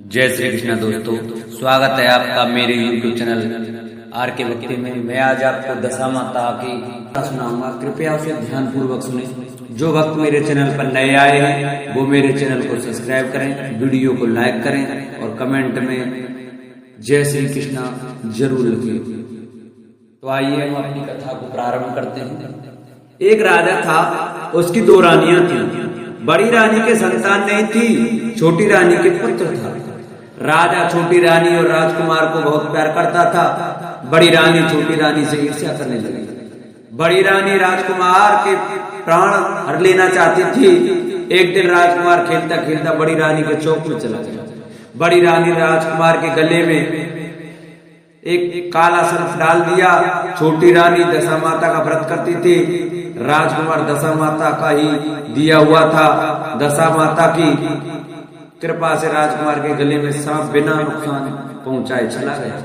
जय श्री कृष्ण दोस्तों, स्वागत है आपका मेरे YouTube चैनल आर के भक्ति में। मैं आज आपको दशा माता की सुनाऊंगा, कृपया उसे ध्यान पूर्वक सुने। जो भक्त मेरे चैनल पर नए आए हैं वो मेरे चैनल को सब्सक्राइब करें, वीडियो को लाइक करें और कमेंट में जय श्री कृष्ण जरूर लिखें। तो आइए हम अपनी कथा को प्रारंभ करते हैं। एक राजा था, उसकी दो रानियां थी। बड़ी रानी के संतान नहीं थी, छोटी रानी के पुत्र था। राजा छोटी रानी और राजकुमार को बहुत प्यार करता था। बड़ी रानी छोटी रानी से ईर्ष्या करने लगी। बड़ी रानी राजकुमार के प्राण हर लेना चाहती थी। एक दिन राजकुमार खेलता खेलता बड़ी रानी के चौक में चला गया। बड़ी रानी राजकुमार के गले में एक काला सर्प डाल दिया। छोटी रानी दशा माता का व्रत करती थी। राजकुमार दशा माता का ही दिया हुआ था। दशा माता की कृपा से राजकुमार के गले में सांप बिना नुकसान पहुंचाए चला गया।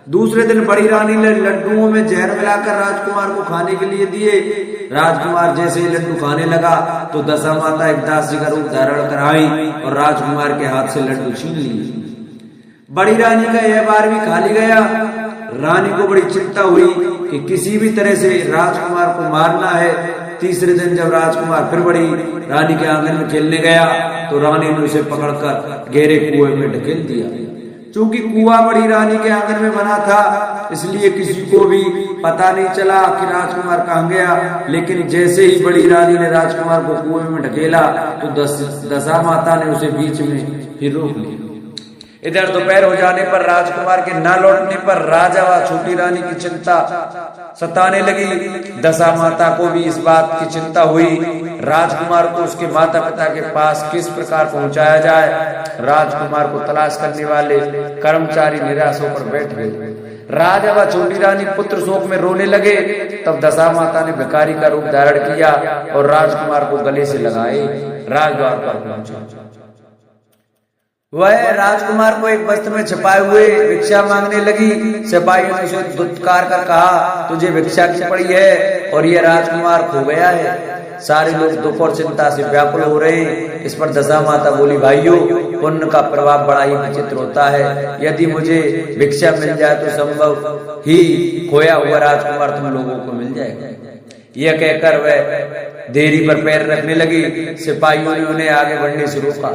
दूसरे दिन बड़ी रानी ने लड्डुओं में जहर मिलाकर राजकुमार को खाने के लिए दिए। राजकुमार जैसे ही लड्डू खाने लगा तो दशा माता एक दासी का रूप धारण कर आई और राजकुमार के हाथ से लड्डू छीन लिए। बड़ी रानी का यह बार भी खाली गया। रानी को बड़ी चिंता हुई कि किसी भी तरह से राजकुमार को मारना है। तीसरे दिन जब राजकुमार फिर बड़ी रानी के आंगन में खेलने गया तो रानी ने उसे पकड़कर गहरे कुएं में ढकेल दिया। चूंकि कुआं बड़ी रानी के आंगन में बना था, इसलिए किसी को भी पता नहीं चला कि राजकुमार कहाँ गया। लेकिन जैसे ही बड़ी रानी ने राजकुमार को कुएं में ढकेला तो दशा माता ने उसे बीच में ही रोक लिया। इधर दोपहर हो जाने पर राजकुमार के न लौटने पर राजा व छोटी रानी की चिंता सताने लगी। दशा माता को भी इस बात की चिंता हुई। राजकुमार को उसके माता पिता के पास किस प्रकार पहुंचाया जाए। राजकुमार को तलाश करने वाले कर्मचारी निराश होकर बैठ गए। राजा व छोटी रानी पुत्र शोक में रोने लगे। तब दशा माता ने भिखारी का रूप धारण किया और राजकुमार को गले से लगाए राजद्वार पर पहुंचे। वह राजकुमार को एक वस्त्र में छिपाए हुए भिक्षा मांगने लगी। सिपाहियों ने उसे धुतकार कर कहा, तुझे भिक्षा की पड़ी है और यह राजकुमार खो गया है। सारे लोग दुख और चिंता से व्याकुल हो रहे। इस पर दशा माता बोली, भाइयों, पुण्य का प्रभाव बड़ा ही विचित्र होता है। यदि मुझे भिक्षा मिल जाए तो संभव ही खोया हुआ राजकुमार तुम लोगों को मिल जाएगा। यह कहकर वह देरी पर पैर रखने लगी। सिपाहियों ने उन्हें आगे बढ़ने से रोका।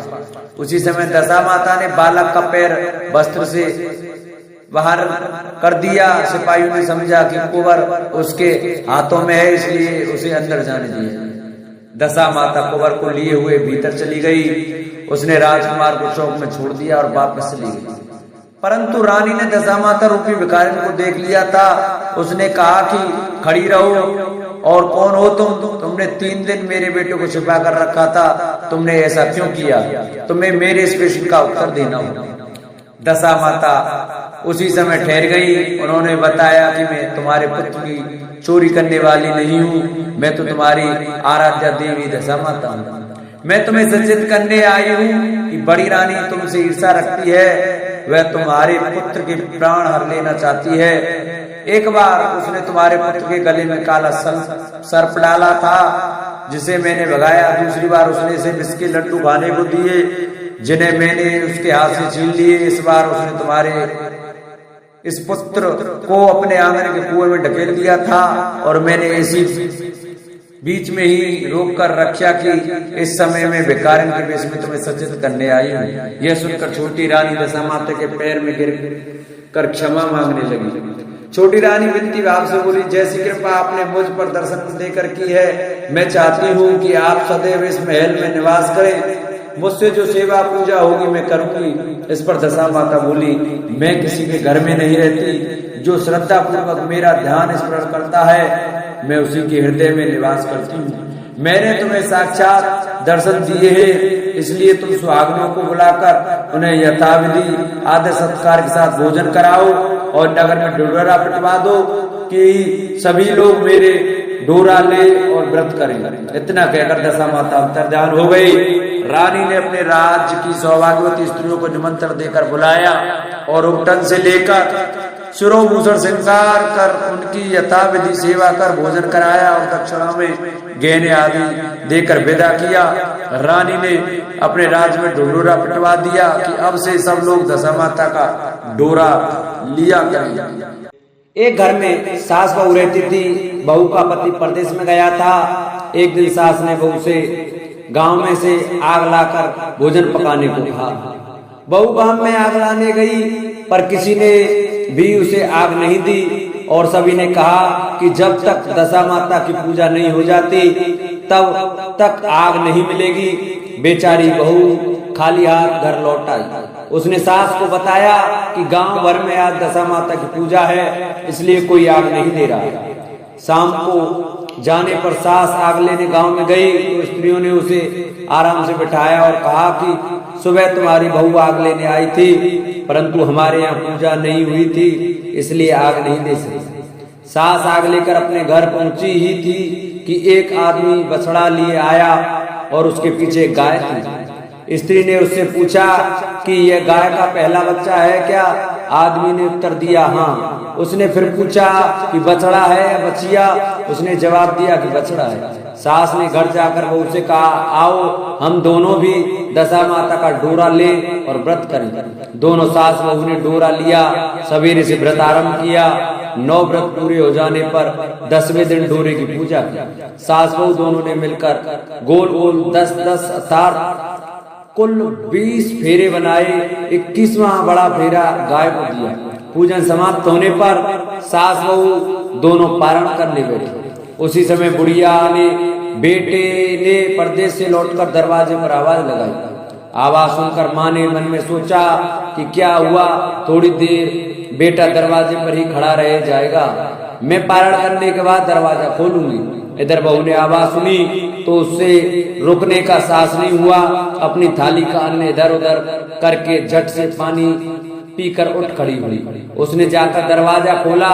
उसी समय दशा माता ने बालक का पैर वस्त्र से बाहर कर दिया। सिपाहियों ने समझा कि कुंवर उसके हाथों में है, इसलिए उसे अंदर जाने दिया। दशा माता कुंवर को लिए हुए भीतर चली गई। उसने राजकुमार को चौक में छोड़ दिया और वापस चली गई। परंतु रानी ने दशा माता रूपी भिखारिन को देख लिया था। उसने कहा कि खड़ी रहो, और कौन हो तुम? तुमने 3 दिन मेरे बेटे को छिपा कर रखा था, तुमने ऐसा क्यों किया? तुम्हें मेरे इस प्रश्न का उत्तर देना होगा। दशा माता उसी समय ठहर गई। उन्होंने बताया कि मैं तुम्हारे पुत्र की चोरी करने वाली नहीं हूँ, मैं तो तुम्हारी आराध्या देवी दशा माता हूँ। मैं तुम्हें सचेत करने आई हूँ कि बड़ी रानी तुमसे ईर्ष्या रखती है। वह तुम्हारे पुत्र के प्राण हर लेना चाहती है। एक बार उसने तुम्हारे पुत्र के गले में काला सर्प डाला था, जिसे मैंने भगाया। दूसरी बार उसने इसे विष के लड्डू खाने को दिए, जिन्हें मैंने उसके हाथ से छीन लिए। इस बार उसने तुम्हारे इस पुत्र को अपने आंगन के कुएं में ढकेल दिया था और मैंने इसी बीच में ही रोक कर रक्षा की। इस समय में भिखारिन के वेश में तुम्हें सचेत करने आई हूँ। यह सुनकर छोटी रानी दशा माता के पैर में गिर कर क्षमा मांगने लगी। छोटी रानी विनती भाव से बोली, जैसी कृपा आपने मुझ पर दर्शन देकर की है, मैं चाहती हूँ कि आप सदैव इस महल में निवास करें। मुझसे जो सेवा पूजा होगी मैं करूंगी। इस पर दशा माता बोली, मैं किसी के घर में नहीं रहती। जो श्रद्धा पूर्वक मेरा ध्यान स्मरण करता है, मैं उसी के हृदय में निवास करती हूँ। मैंने तुम्हें साक्षात दर्शन दिए हैं, इसलिए तुम सुहागनों को बुलाकर उन्हें यथाविधि आदर सत्कार के साथ भोजन कराओ और नगर में ढिढोरा पिटवा दो कि सभी लोग मेरे डोरा ले और व्रत करें। इतना कहकर दशा माता अंतर्ध्यान हो गई। रानी ने अपने राज्य की सौभाग्यवती स्त्रियों को निमंत्रण देकर बुलाया और उपटन से लेकर शिरोभूषण श्रृंगार कर उनकी यथाविधि सेवा कर भोजन कराया और दक्षिणा में गहने आदि देकर विदा किया। रानी ने अपने राज्य में ढोरा पिटवा दिया कि अब से सब लोग दशा माता का डोरा लिया करें। एक घर में सास बहू रहती थी। बहू का पति परदेश में गया था। एक दिन सास ने बहू से गांव में से आग लाकर भोजन पकाने को कहा। बहू गांव में आग लाने गई पर किसी ने भी उसे आग नहीं दी और सभी ने कहा कि जब तक दशा माता की पूजा नहीं हो जाती तब तक आग नहीं मिलेगी। बेचारी बहू खाली हाथ घर लौट आई। उसने सास को बताया कि गांव भर में आज दशा माता की पूजा है, इसलिए कोई आग नहीं दे रहा है। शाम को जाने पर सास आग लेने गांव में गई तो स्त्रियों ने उसे आराम से बिठाया और कहा कि सुबह तुम्हारी बहू आग लेने आई थी, परंतु हमारे यहाँ पूजा नहीं हुई थी, इसलिए आग नहीं दे सकी। सास आग लेकर अपने घर पहुंची ही थी कि एक आदमी बछड़ा लिए आया और उसके पीछे गाय थी। स्त्री ने उससे पूछा कि यह गाय का पहला बच्चा है क्या? आदमी ने उत्तर दिया हाँ। उसने फिर पूछा कि बछड़ा है या बछिया? उसने जवाब दिया कि बछड़ा है। सास ने घर जाकर बहू से कहा आओ हम दोनों भी दशा माता का डोरा ले और व्रत करें। दोनों सास बहू ने डोरा लिया। सवेरे से व्रत आरंभ किया। 9 व्रत पूरे हो जाने पर 10वें दिन डोरे की पूजा की। सास बहू दोनों ने मिलकर गोल गोल 10-10 अर्थात कुल 20 फेरे बनाए। 21वां बड़ा फेरा गाय को दिया। पूजन समाप्त होने पर सास बहू दोनों पारण करने बैठे। उसी समय बुढ़िया ने बेटे ने परदेश से लौटकर दरवाजे पर आवाज लगाई। आवाज सुनकर माँ ने मन में सोचा कि क्या हुआ, थोड़ी देर बेटा दरवाजे पर ही खड़ा रह जाएगा, मैं पारण करने के बाद दरवाजा खोलूंगी। इधर बहू ने आवाज सुनी तो उससे रुकने का साहस नहीं हुआ। अपनी थाली का अन्न इधर उधर करके झट से पानी पीकर उठ खड़ी हुई। उसने जाकर दरवाजा खोला।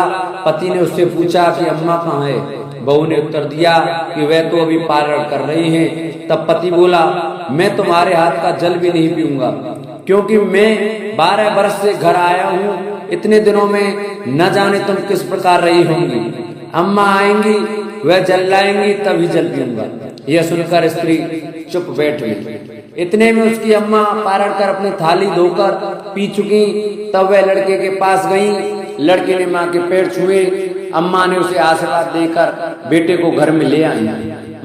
पति ने उससे पूछा कि अम्मा कहाँ है? बहू ने उत्तर दिया कि वह तो अभी पारण कर रही हैं। तब पति बोला मैं तुम्हारे हाथ का जल भी नहीं पीऊंगा, क्योंकि मैं 12 वर्ष से घर आया हूँ। इतने दिनों में न जाने तुम किस प्रकार रही होंगी। अम्मा आएंगी, वह जल लाएंगी, तभी जल पीऊंगा। यह सुनकर स्त्री चुप बैठ गई। इतने में उसकी अम्मा पारण कर अपनी थाली धोकर पी चुकी। तब वह लड़के के पास गई। लड़के ने माँ के पैर छुए। अम्मा ने उसे आशीर्वाद देकर बेटे को घर में ले आई।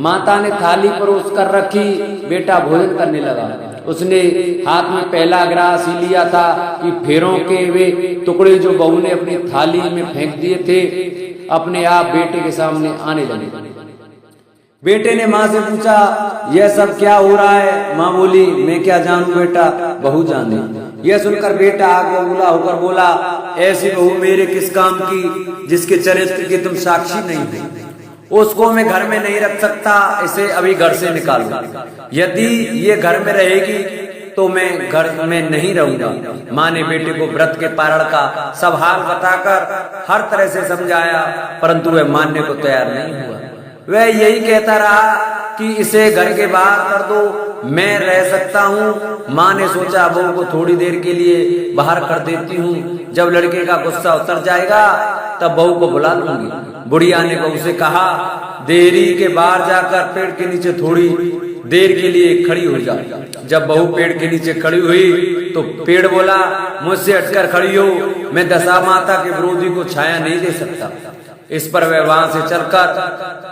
माता ने थाली परोस कर रखी। बेटा भोजन करने लगा। उसने हाथ में पहला ग्रास ही लिया था कि फेरों के वे टुकड़े जो बहू ने अपनी थाली में फेंक दिए थे अपने आप बेटे के सामने आने लगे। बेटे ने माँ से पूछा यह सब क्या हो रहा है? माँ बोली मैं क्या जानूं बेटा, बहू जाने। यह सुनकर बेटा आग बबूला होकर बोला ऐसी बहू मेरे किस काम की जिसके चरित्र की तुम साक्षी नहीं हो। उसको मैं घर में नहीं रख सकता, इसे अभी घर से निकालो। यदि ये घर में रहेगी तो मैं घर में नहीं रहूंगा। माँ ने बेटे को व्रत के पारण का सब हाल बताकर हर तरह से समझाया, परंतु वह मानने को तैयार नहीं हुआ। वह यही कहता रहा कि इसे घर के बाहर कर दो, मैं रह सकता हूँ। माँ ने सोचा बहू को थोड़ी देर के लिए बाहर कर देती हूँ, जब लड़के का गुस्सा उतर जाएगा तब बहू को बुला लूंगी। बुढ़िया ने बहू से कहा देरी के बाहर जाकर पेड़ के नीचे थोड़ी देर के लिए खड़ी हो जा। जब बहू पेड़ के नीचे खड़ी हुई तो पेड़ बोला मुझसे हटकर खड़ी हो, मैं दशा माता के विरोधी को छाया नहीं दे सकता। इस पर वह वहां से चलकर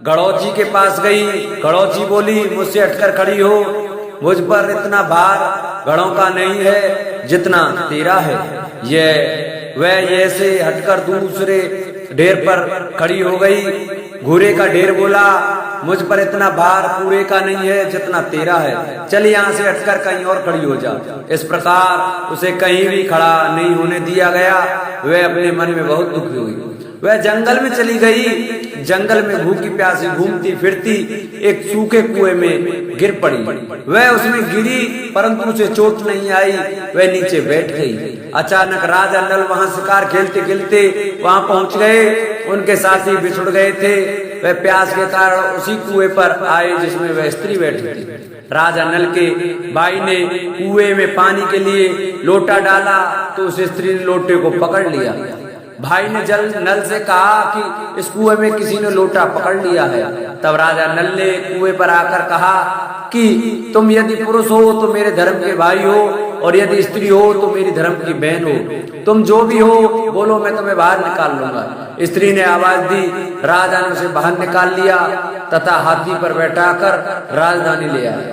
गड़ौची के पास गई। गड़ौची बोली मुझसे हटकर खड़ी हो, मुझ पर इतना भार घड़ों का नहीं है जितना तेरा है। वह ऐसे हटकर दूसरे ढेर पर खड़ी हो गई। घूरे का ढेर बोला मुझ पर इतना भार पूरे का नहीं है जितना तेरा है, चल यहाँ से हटकर कहीं और खड़ी हो जा। इस प्रकार उसे कहीं भी खड़ा नहीं होने दिया गया। वह अपने मन में बहुत दुखी हुई। वह जंगल में चली गई। जंगल में भूखी प्यासी घूमती फिरती एक सूखे कुएं में गिर पड़ी। वह उसमें गिरी परंतु उसे चोट नहीं आई। वह नीचे बैठ गई। अचानक राजा नल वहां शिकार खेलते खेलते वहां पहुंच गए। उनके साथी बिछुड़ गए थे। वह प्यास के कारण उसी कुएं पर आए जिसमें वह स्त्री बैठी थी। राजा नल के भाई ने कुएं में पानी के लिए लोटा डाला तो उस स्त्री ने लोटे को पकड़ लिया। भाई ने नल से कहा कि इस कुएं में किसी ने लोटा पकड़ लिया है। तब राजा नल ने कुएं पर आकर कहा कि तुम यदि पुरुष हो तो मेरे धर्म के भाई हो, और यदि स्त्री हो तो मेरी धर्म की बहन हो। तुम जो भी हो बोलो, मैं तुम्हें बाहर निकाल लूंगा। स्त्री ने आवाज दी, राजा ने उसे बाहर निकाल लिया तथा हाथी पर बैठाकर राजधानी ले आया।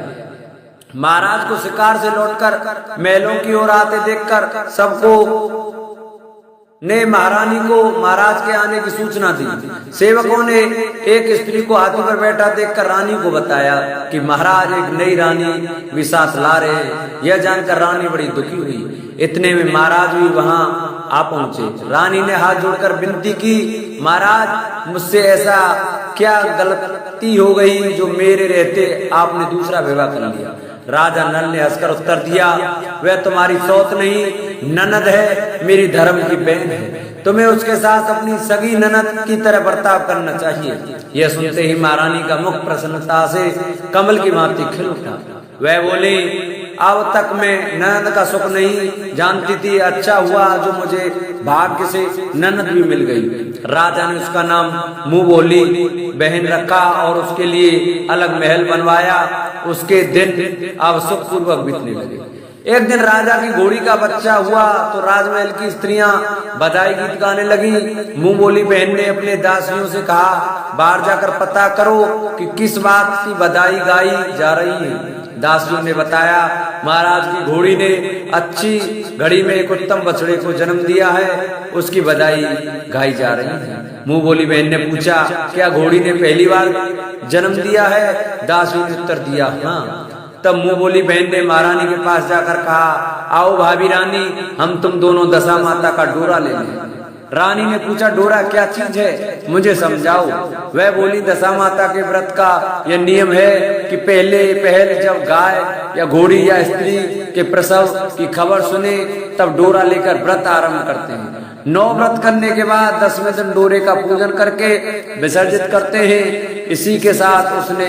महाराज को शिकार से लौटकर महलों की ओर आते देखकर सबको ने महारानी को महाराज के आने की सूचना दी। सेवकों ने एक स्त्री को हाथी पर बैठा देखकर रानी को बताया कि महाराज एक नई रानी भी साथ ला रहे हैं। यह जानकर रानी बड़ी दुखी हुई। इतने में महाराज भी वहां आ पहुंचे। रानी ने हाथ जोड़कर विनती की, महाराज मुझसे ऐसा क्या गलती हो गई जो मेरे रहते आपने दूसरा विवाह कर लिया। राजा नल ने हंसकर उत्तर दिया, वह तुम्हारी सौत नहीं ननद है, मेरी धर्म की बहन है। तुम्हें उसके साथ अपनी सगी ननद की तरह बर्ताव करना चाहिए। यह सुनते ही महारानी का मुख प्रसन्नता से कमल की भांति खिल उठा। वह बोली, अब तक मैं ननद का सुख नहीं जानती थी, अच्छा हुआ जो मुझे भाग्य से ननद भी मिल गई। राजा ने उसका नाम मुंह बोली बहन रखा और उसके लिए अलग महल बनवाया। उसके दिन अब सुख पूर्वक बीतने लगे। एक दिन राजा की घोड़ी का बच्चा हुआ तो राजमहल की स्त्रियां बधाई गीत गाने लगी। मुंह बोली बहन ने अपने दासियों से कहा, बाहर जाकर पता करो कि किस बात की बधाई गाई जा रही है। दासियों ने बताया, महाराज की घोड़ी ने अच्छी घड़ी में एक उत्तम बछड़े को जन्म दिया है, उसकी बधाई गाई जा रही है। मुंह बोली बहन ने पूछा, क्या घोड़ी ने पहली बार जन्म दिया है? दासियों ने उत्तर दिया, हाँ। तब मुंह बोली बहन ने महारानी के पास जाकर कहा, आओ भाभी रानी, हम तुम दोनों दशा माता का डोरा ले लें। रानी ने पूछा, डोरा क्या चीज है, मुझे समझाओ। वह बोली, दशा माता के व्रत का यह नियम है कि पहल जब गाय या घोड़ी या स्त्री के प्रसव की खबर सुने तब डोरा लेकर व्रत आरंभ करते हैं। 9 व्रत करने के बाद 10वें दिन डोरे का पूजन करके विसर्जित करते हैं। इसी के साथ उसने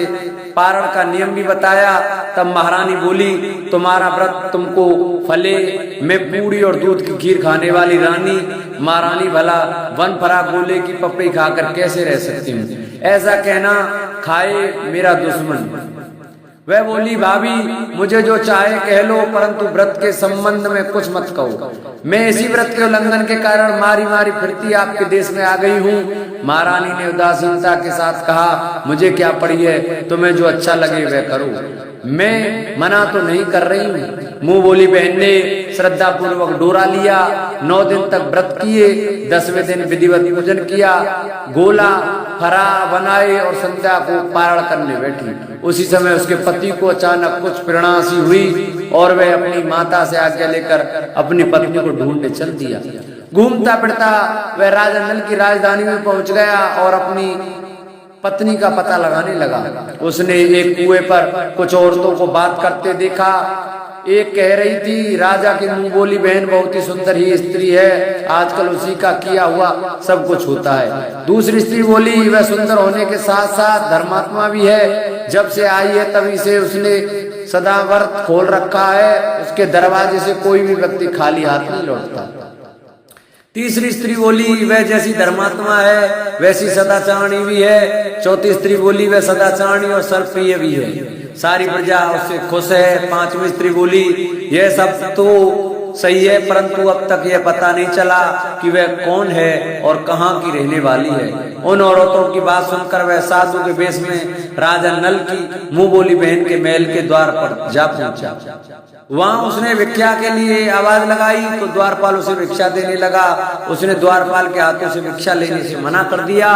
पारण का नियम भी बताया। तब महारानी बोली, तुम्हारा व्रत तुमको फले। मैं पूरी और दूध की खीर खाने वाली रानी महारानी भला वन फरा गोले की पपड़ी खाकर कैसे रह सकती हूँ? ऐसा कहना खाए मेरा दुश्मन। वह बोली, भाभी मुझे जो चाहे कह लो, परंतु व्रत के संबंध में कुछ मत कहो। मैं इसी व्रत के उल्लंघन के कारण मारी मारी फिरती आपके देश में आ गई हूँ। महारानी ने उदासीनता के साथ कहा, मुझे क्या पड़ी है, तुम्हें जो अच्छा लगे वह करो, मैं मना तो नहीं कर रही हूँ। मुंह बोली बहन ने श्रद्धा पूर्वक डोरा लिया। 9 दिन तक व्रत किए। 10वें दिन विधिवत पूजन किया, गोला फरा बनाए और संध्या को पारण करने बैठी। उसी समय उसके पति को अचानक कुछ प्रेरणा सी हुई और वह अपनी माता से आज्ञा लेकर अपनी पत्नी को ढूंढने चल दिया। घूमता फिरता वह राजा नल की राजधानी में पहुंच गया और अपनी पत्नी का पता लगाने लगा। उसने एक कुएं पर कुछ औरतों को बात करते देखा। एक कह रही थी, राजा की मुंह बोली बहन बहुत ही सुंदर ही स्त्री है, आजकल उसी का किया हुआ सब कुछ होता है। दूसरी स्त्री बोली, वह सुंदर होने के साथ साथ धर्मात्मा भी है, जब से आई है तभी से उसने सदा व्रत खोल रखा है, उसके दरवाजे से कोई भी व्यक्ति खाली हाथ नहीं लौटता। तीसरी स्त्री बोली, वह जैसी धर्मात्मा है वैसी सदाचारणी भी है। चौथी स्त्री बोली, वह सदाचारणी और सर्वप्रिय भी है, सारी प्रजा उससे खुश है। 5वीं स्त्री बोली, यह सब तो सही है, परंतु अब तक यह पता नहीं चला कि वह कौन है और कहाँ की रहने वाली है। उन औरतों की बात सुनकर वह साधु के वेश में राजा नल की मुंह बोली बहन के महल के द्वार पर जा पहुंचा। वहां उसने भिक्षा के लिए आवाज लगाई तो द्वारपाल उसे भिक्षा देने लगा। उसने द्वारपाल के हाथों से भिक्षा लेने से मना कर दिया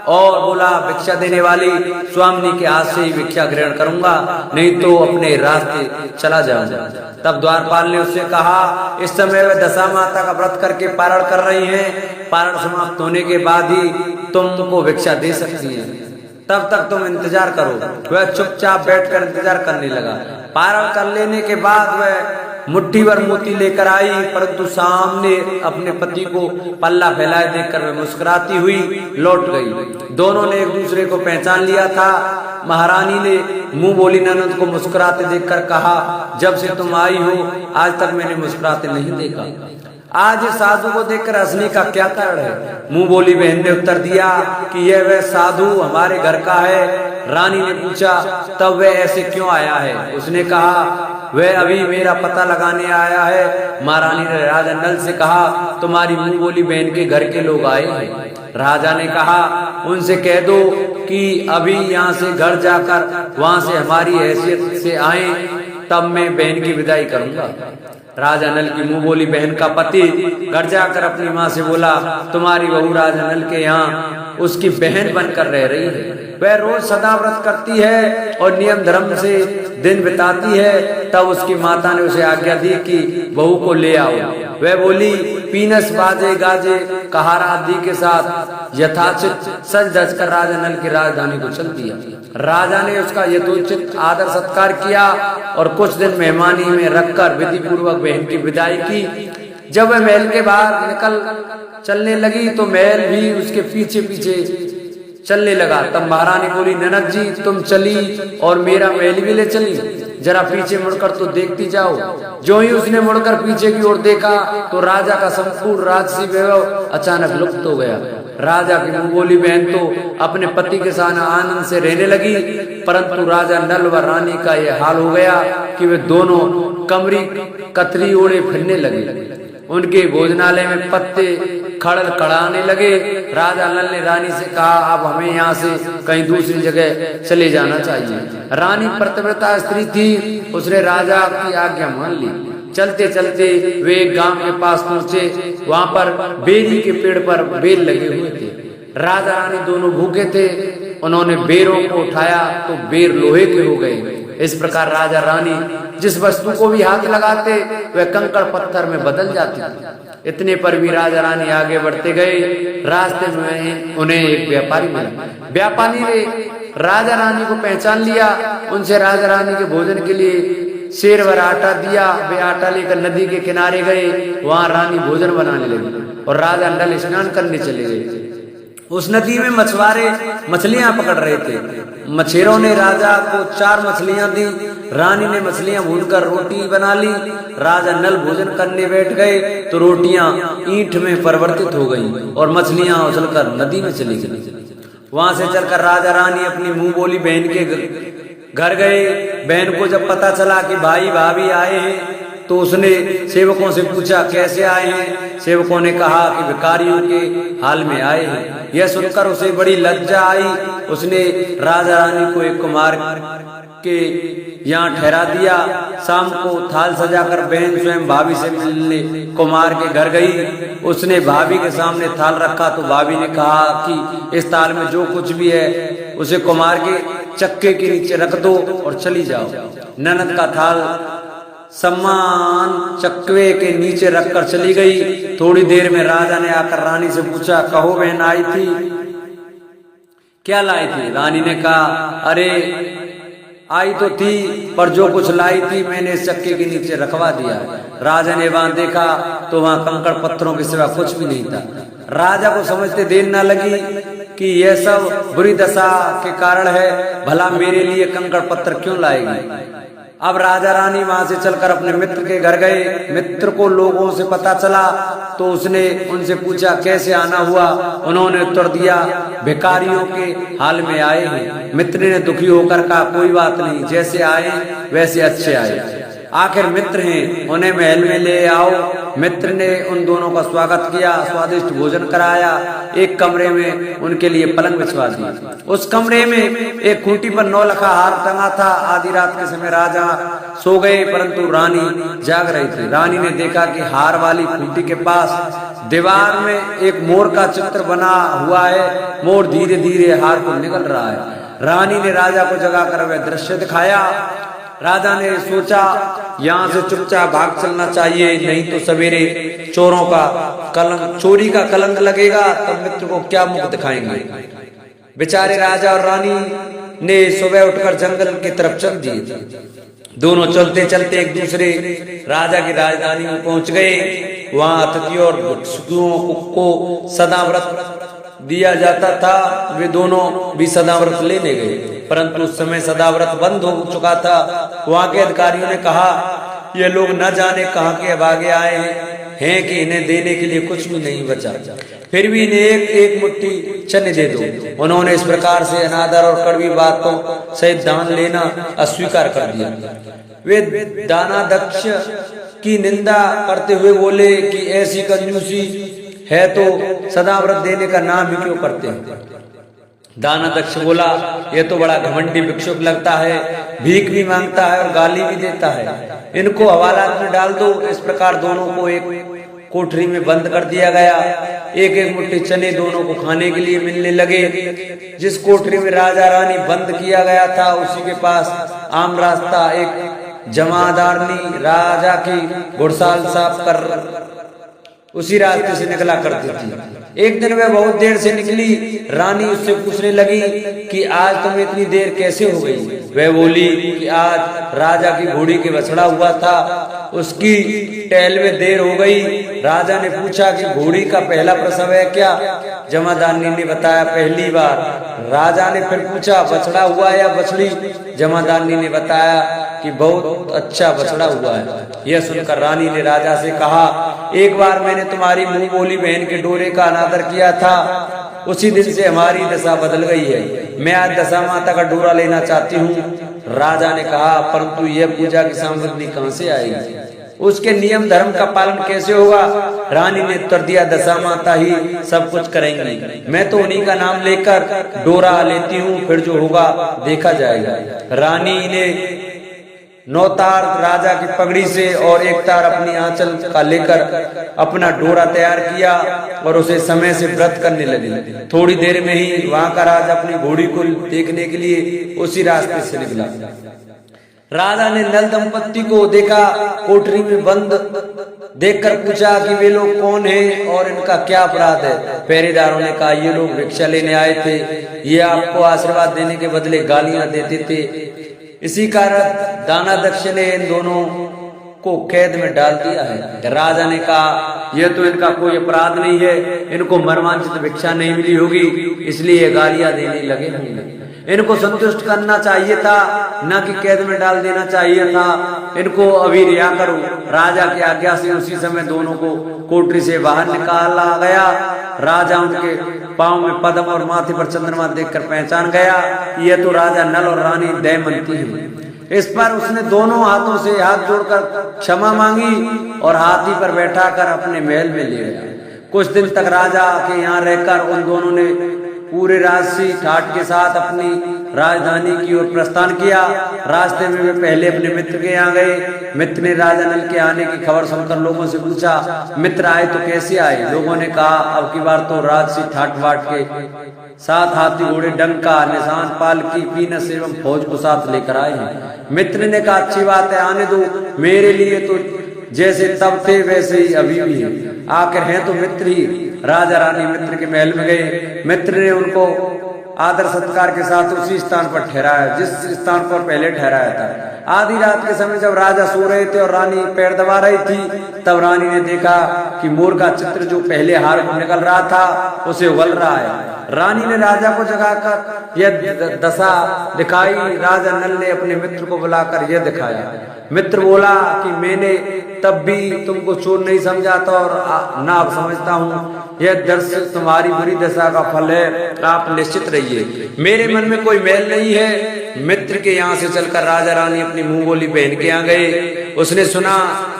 और बोला, भिक्षा देने वाली स्वामिनी के हाथ से ही भिक्षा ग्रहण करूंगा, नहीं तो अपने रास्ते चला जाऊंगा। तब द्वारपाल ने उससे कहा, इस समय वह दशा माता का व्रत करके पारण कर रही हैं, पारण समाप्त होने के बाद ही तुमको भिक्षा दे सकती है, तब तक तुम इंतजार करो। वह चुपचाप बैठकर इंतजार करने लगा। पारण कर लेने के बाद वह मुट्ठी भर मोती लेकर आई, परंतु सामने अपने पति को पल्ला फैलाए देखकर वे मुस्कुराती हुई लौट गई। दोनों ने एक दूसरे को पहचान लिया था। महारानी ने मुंह बोली ननद को मुस्कुराते देखकर कहा, जब से तुम आई हो आज तक मैंने मुस्कुराते नहीं देखा। आज साधु को देखकर हंसने का क्या कारण है? मुंह बोली बहन ने उत्तर दिया कि यह वह साधु हमारे घर का है। रानी ने पूछा, तब वह ऐसे क्यों आया है? उसने कहा, वह अभी मेरा पता लगाने आया है। महारानी ने राजा नल से कहा, तुम्हारी मुंह बोली बहन के घर के लोग आए हैं। राजा ने कहा, उनसे कह दो कि अभी यहाँ से घर जाकर वहां से हमारी हैसियत से आए, तब मैं बहन की विदाई करूंगा। राजा नल की मुंह बोली बहन का पति घर जाकर अपनी माँ से बोला, तुम्हारी बहू राजा नल के यहाँ उसकी बहन बनकर रह रही है। वह रोज सदा व्रत करती है और नियम धर्म से दिन बिताती है। तब उसकी माता ने उसे आज्ञा दी कि बहू को ले आओ। वह बोली, पीनस बाजे गाजे कहारा आदि के साथ यथाचित सज धज कर राजा नल की राजधानी को चल दिया। राजा ने उसका यथोचित आदर सत्कार किया और कुछ दिन मेहमानी में रखकर विधि पूर्वक बहन की विदाई की। जब वह महल के बाहर निकल चलने लगी तो महल भी उसके पीछे पीछे चलने लगा। तब महारानी बोली, ननद जी तुम चली और मेरा महल भी ले चली, जरा पीछे मुड़कर तो देखती जाओ। जो ही उसने मुड़कर पीछे की ओर देखा तो राजा का संपूर्ण राजसी वैभव अचानक लुप्त हो गया। राजा की मुंह बोली बहन तो अपने पति के साथ आनंद से रहने लगी, परंतु राजा नल व रानी का यह हाल हो गया कि वे दोनों कमरी कतरी ओढ़े फिरने लगे। उनके भोजनालय में पत्ते खड़ल खड़ाने लगे। राजा नल ने रानी से कहा, अब हमें यहाँ से कहीं दूसरी जगह चले जाना चाहिए। रानी प्रतिव्रता स्त्री थी, उसने राजा की आज्ञा मान ली। चलते चलते वे एक गांव के पास पहुंचे। वहां पर बेरी के पेड़ पर बेर लगे हुए थे। राजा रानी दोनों भूखे थे। उन्होंने बेरों को उठाया तो बेर लोहे के हो गए। इस प्रकार राजा रानी जिस वस्तु को भी हाथ लगाते वह कंकड़ पत्थर में बदल जाती थी। इतने पर भी राजा रानी आगे बढ़ते गए। रास्ते में उन्हें एक व्यापारी मिला। व्यापारी ने राजा रानी को पहचान लिया। उनसे राजा रानी के भोजन के लिए शेर भर आटा दिया। वे आटा लेकर नदी के किनारे गए। वहां रानी भोजन बनाने लगी और राजा नल स्नान करने चले गए। उस नदी में मछुआरे मछलियां पकड़ रहे थे। मछेरों ने राजा को 4 मछलियां दी। रानी ने मछलियां भूनकर रोटी बना ली। राजा नल भोजन करने बैठ गए तो रोटियां ईंट में परिवर्तित हो गईं और मछलियां उछलकर नदी में चली गईं। वहां से चलकर राजा रानी अपनी मुंह बोली बहन के घर गए। बहन को जब पता चला कि भाई भाभी आए हैं तो उसने सेवकों से पूछा, कैसे आए हैं? सेवकों ने कहा कि भिखारियों के हाल में आए हैं। यह सुनकर उसे बड़ी लज्जा आई। उसने राजा रानी को एक कुमार के यहाँ ठहरा दिया। शाम को थाल सजाकर बहन स्वयं भाभी से मिलने कुमार के घर गई। उसने भाभी के सामने थाल रखा तो भाभी ने कहा कि इस थाल में जो कुछ भी है उसे कुमार के चक्के के नीचे रख दो और चली जाओ। ननद का थाल सम्मान चक्के के नीचे रखकर चली गई। थोड़ी देर में राजा ने आकर रानी से पूछा, कहो बहन आई थी, क्या लाई थी? रानी ने कहा, अरे आई तो थी पर जो कुछ लाई थी मैंने इस चक्के के नीचे रखवा दिया। राजा ने वहां देखा तो वहां कंकड़ पत्थरों के सिवा कुछ भी नहीं था। राजा को समझते देर न लगी कि यह सब बुरी दशा के कारण है। भला मेरे लिए कंकड़ पत्थर क्यों लाएगी? अब राजा रानी वहां से चलकर अपने मित्र के घर गए। मित्र को लोगों से पता चला तो उसने उनसे पूछा, कैसे आना हुआ? उन्होंने उत्तर दिया, भिखारियों के हाल में आए हैं। मित्र ने दुखी होकर कहा, कोई बात नहीं, जैसे आए वैसे अच्छे आए। आखिर मित्र हैं, उन्हें महल में ले आओ। मित्र ने उन दोनों का स्वागत किया, स्वादिष्ट भोजन कराया। एक कमरे में उनके लिए पलंग बिछवा दी। उस कमरे में एक खूंटी पर 9 लखा हार टंगा था। आधी रात के समय राजा सो गए परंतु रानी जाग रही थी। रानी ने देखा कि हार वाली खूंटी के पास दीवार में एक मोर का चित्र बना हुआ है। मोर धीरे धीरे हार को निगल रहा है। रानी ने राजा को जगाकर वह दृश्य दिखाया। राजा ने सोचा, यहाँ से चुपचाप भाग चलना चाहिए, नहीं तो सवेरे चोरों का कलंक, चोरी का कलंक लगेगा, तब मित्र को क्या मुख दिखाएंगे। बेचारे राजा और रानी ने सुबह उठकर जंगल की तरफ चल दिए। दोनों चलते चलते एक दूसरे राजा की राजधानी में पहुंच गए। वहां अतिथियों और भिक्षुकों को सदाव्रत दिया जाता था। वे दोनों भी सदाव्रत लेने गए, परंतु उस समय सदाव्रत बंद हो चुका था। वहां के अधिकारियों ने कहा, ये लोग न जाने कहां के भागे आए हैं कि इन्हें देने के लिए कुछ भी नहीं बचा, फिर भी इन्हें एक मुट्ठी चने दे दो। उन्होंने इस प्रकार से अनादर और कड़वी बातों सहित दान लेना अस्वीकार कर दिया। वे दानाध्यक्ष की निंदा करते हुए बोले कि ऐसी कंजूसी है तो सदाव्रत देने का नाम ही क्यों करते हैं। दानाध्यक्ष बोला, यह तो बड़ा घमंडी भिक्षुक लगता है, भीख भी मांगता है और गाली भी देता है, इनको हवालात में डाल दो। इस प्रकार दोनों को एक कोठरी में बंद कर दिया गया। एक एक मुट्ठी चने दोनों को खाने के लिए मिलने लगे। जिस कोठरी में राजा रानी बंद किया गया था, उसी के पास आम रास्ता एक जमादारनी राजा की घुड़साल साफ कर उसी रास्ते से निकला करती थी। एक दिन वह बहुत देर से निकली। रानी उससे पूछने लगी कि आज तुम्हें इतनी देर कैसे हो गई। वह बोली कि आज राजा की घोड़ी के बछड़ा हुआ था, उसकी टहल में देर हो गई। राजा ने पूछा कि घोड़ी का पहला प्रसव है क्या। जमादारनी ने बताया, पहली बार। राजा ने फिर पूछा, बछड़ा हुआ या बछड़ी। जमादारनी ने बताया कि बहुत अच्छा बछड़ा हुआ है। यह सुनकर रानी ने राजा से कहा, एक बार मैंने तुम्हारी मुंह बोली बहन के डोरे का अनादर किया था, उसी दिन से हमारी दशा बदल गई है। मैं आज दशा माता का डोरा लेना चाहती हूँ। राजा ने कहा, परंतु यह पूजा की सामग्री कहाँ से आएगी, उसके नियम धर्म का पालन कैसे होगा। रानी ने उत्तर दिया, दशा माता ही सब कुछ करेंगी, मैं तो उन्हीं का नाम लेकर डोरा लेती हूँ, फिर जो होगा देखा जाएगा। रानी ने 9 तार राजा की पगड़ी से और 1 तार अपनी आंचल का लेकर अपना डोरा तैयार किया और उसे समय से व्रत करने लगी। थोड़ी देर में ही वहां का राजा अपनी घोड़ी को देखने के लिए उसी रास्ते से निकला। राजा ने नल दंपत्ति को देखा, कोठरी में बंद देखकर पूछा कि वे लोग कौन हैं और इनका क्या अपराध है। पहरेदारों ने कहा, ये लोग भिक्षा लेने आए थे, ये आपको आशीर्वाद देने के बदले गालियां देते थे। इसी कारण दानाध्यक्ष ने इन दोनों को कैद में डाल दिया है। राजा ने कहा, यह तो इनका कोई अपराध नहीं है, इनको मर्मांचित भिक्षा नहीं मिली होगी, इसलिए गालियां देने लगे होंगे। इनको संतुष्ट करना चाहिए था, न कि कैद में डाल देना चाहिए था। इनको अभी रिहा करो। राजा की आज्ञा से उसी समय दोनों को कोठरी से बाहर निकाला गया। राजा उनके पांव में पद्म और माथे पर चंद्रमा देखकर पहचान गया, यह तो राजा नल और रानी दमयंती है। इस पर उसने दोनों हाथों से हाथ जोड़कर क्षमा मांगी और हाथी पर बैठाकर अपने महल में ले गया। कुछ दिन तक राजा के यहाँ रहकर उन दोनों ने पूरे राजसी ठाट के साथ अपनी राजधानी की ओर प्रस्थान किया। रास्ते में वे पहले अपने मित्र के यहाँ गए। मित्र ने राजा नल के आने की खबर सुनकर लोगों से पूछा, मित्र आए तो कैसे आए। लोगों ने कहा, अब की बार तो राजसी ठाट बाट के साथ हाथी घोड़े डंका निशान पालकी पीनस एवं फौज को साथ लेकर आए हैं। मित्र ने कहा, अच्छी बात है, आने दो, मेरे लिए तो जैसे तब थे वैसे ही अभी भी है, आखिर हैं तो मित्र ही। राजा रानी मित्र के महल में गए। मित्र ने उनको आदर सत्कार के साथ उसी स्थान पर ठहराया जिस स्थान पर पहले ठहराया था। आधी रात के समय जब राजा सो रहे थे और रानी पैर दबा रही थी, तब रानी ने देखा कि मोर का चित्र जो पहले हार को निकल रहा था उसे उगल रहा है। रानी ने राजा को जगाकर यह दशा दिखाई। राजा नल ने अपने मित्र को बुलाकर यह दिखाया। मित्र बोला कि मैंने तब भी तुमको चोर नहीं समझा था और ना समझता हूँ, यह दृश्य तुम्हारी बुरी दशा का फल है, आप निश्चित रहिए, मेरे मन में कोई मैल नहीं है। मित्र के यहाँ से चलकर राजा रानी अपनी मुंह बोली बहन के यहाँ गए। उसने सुना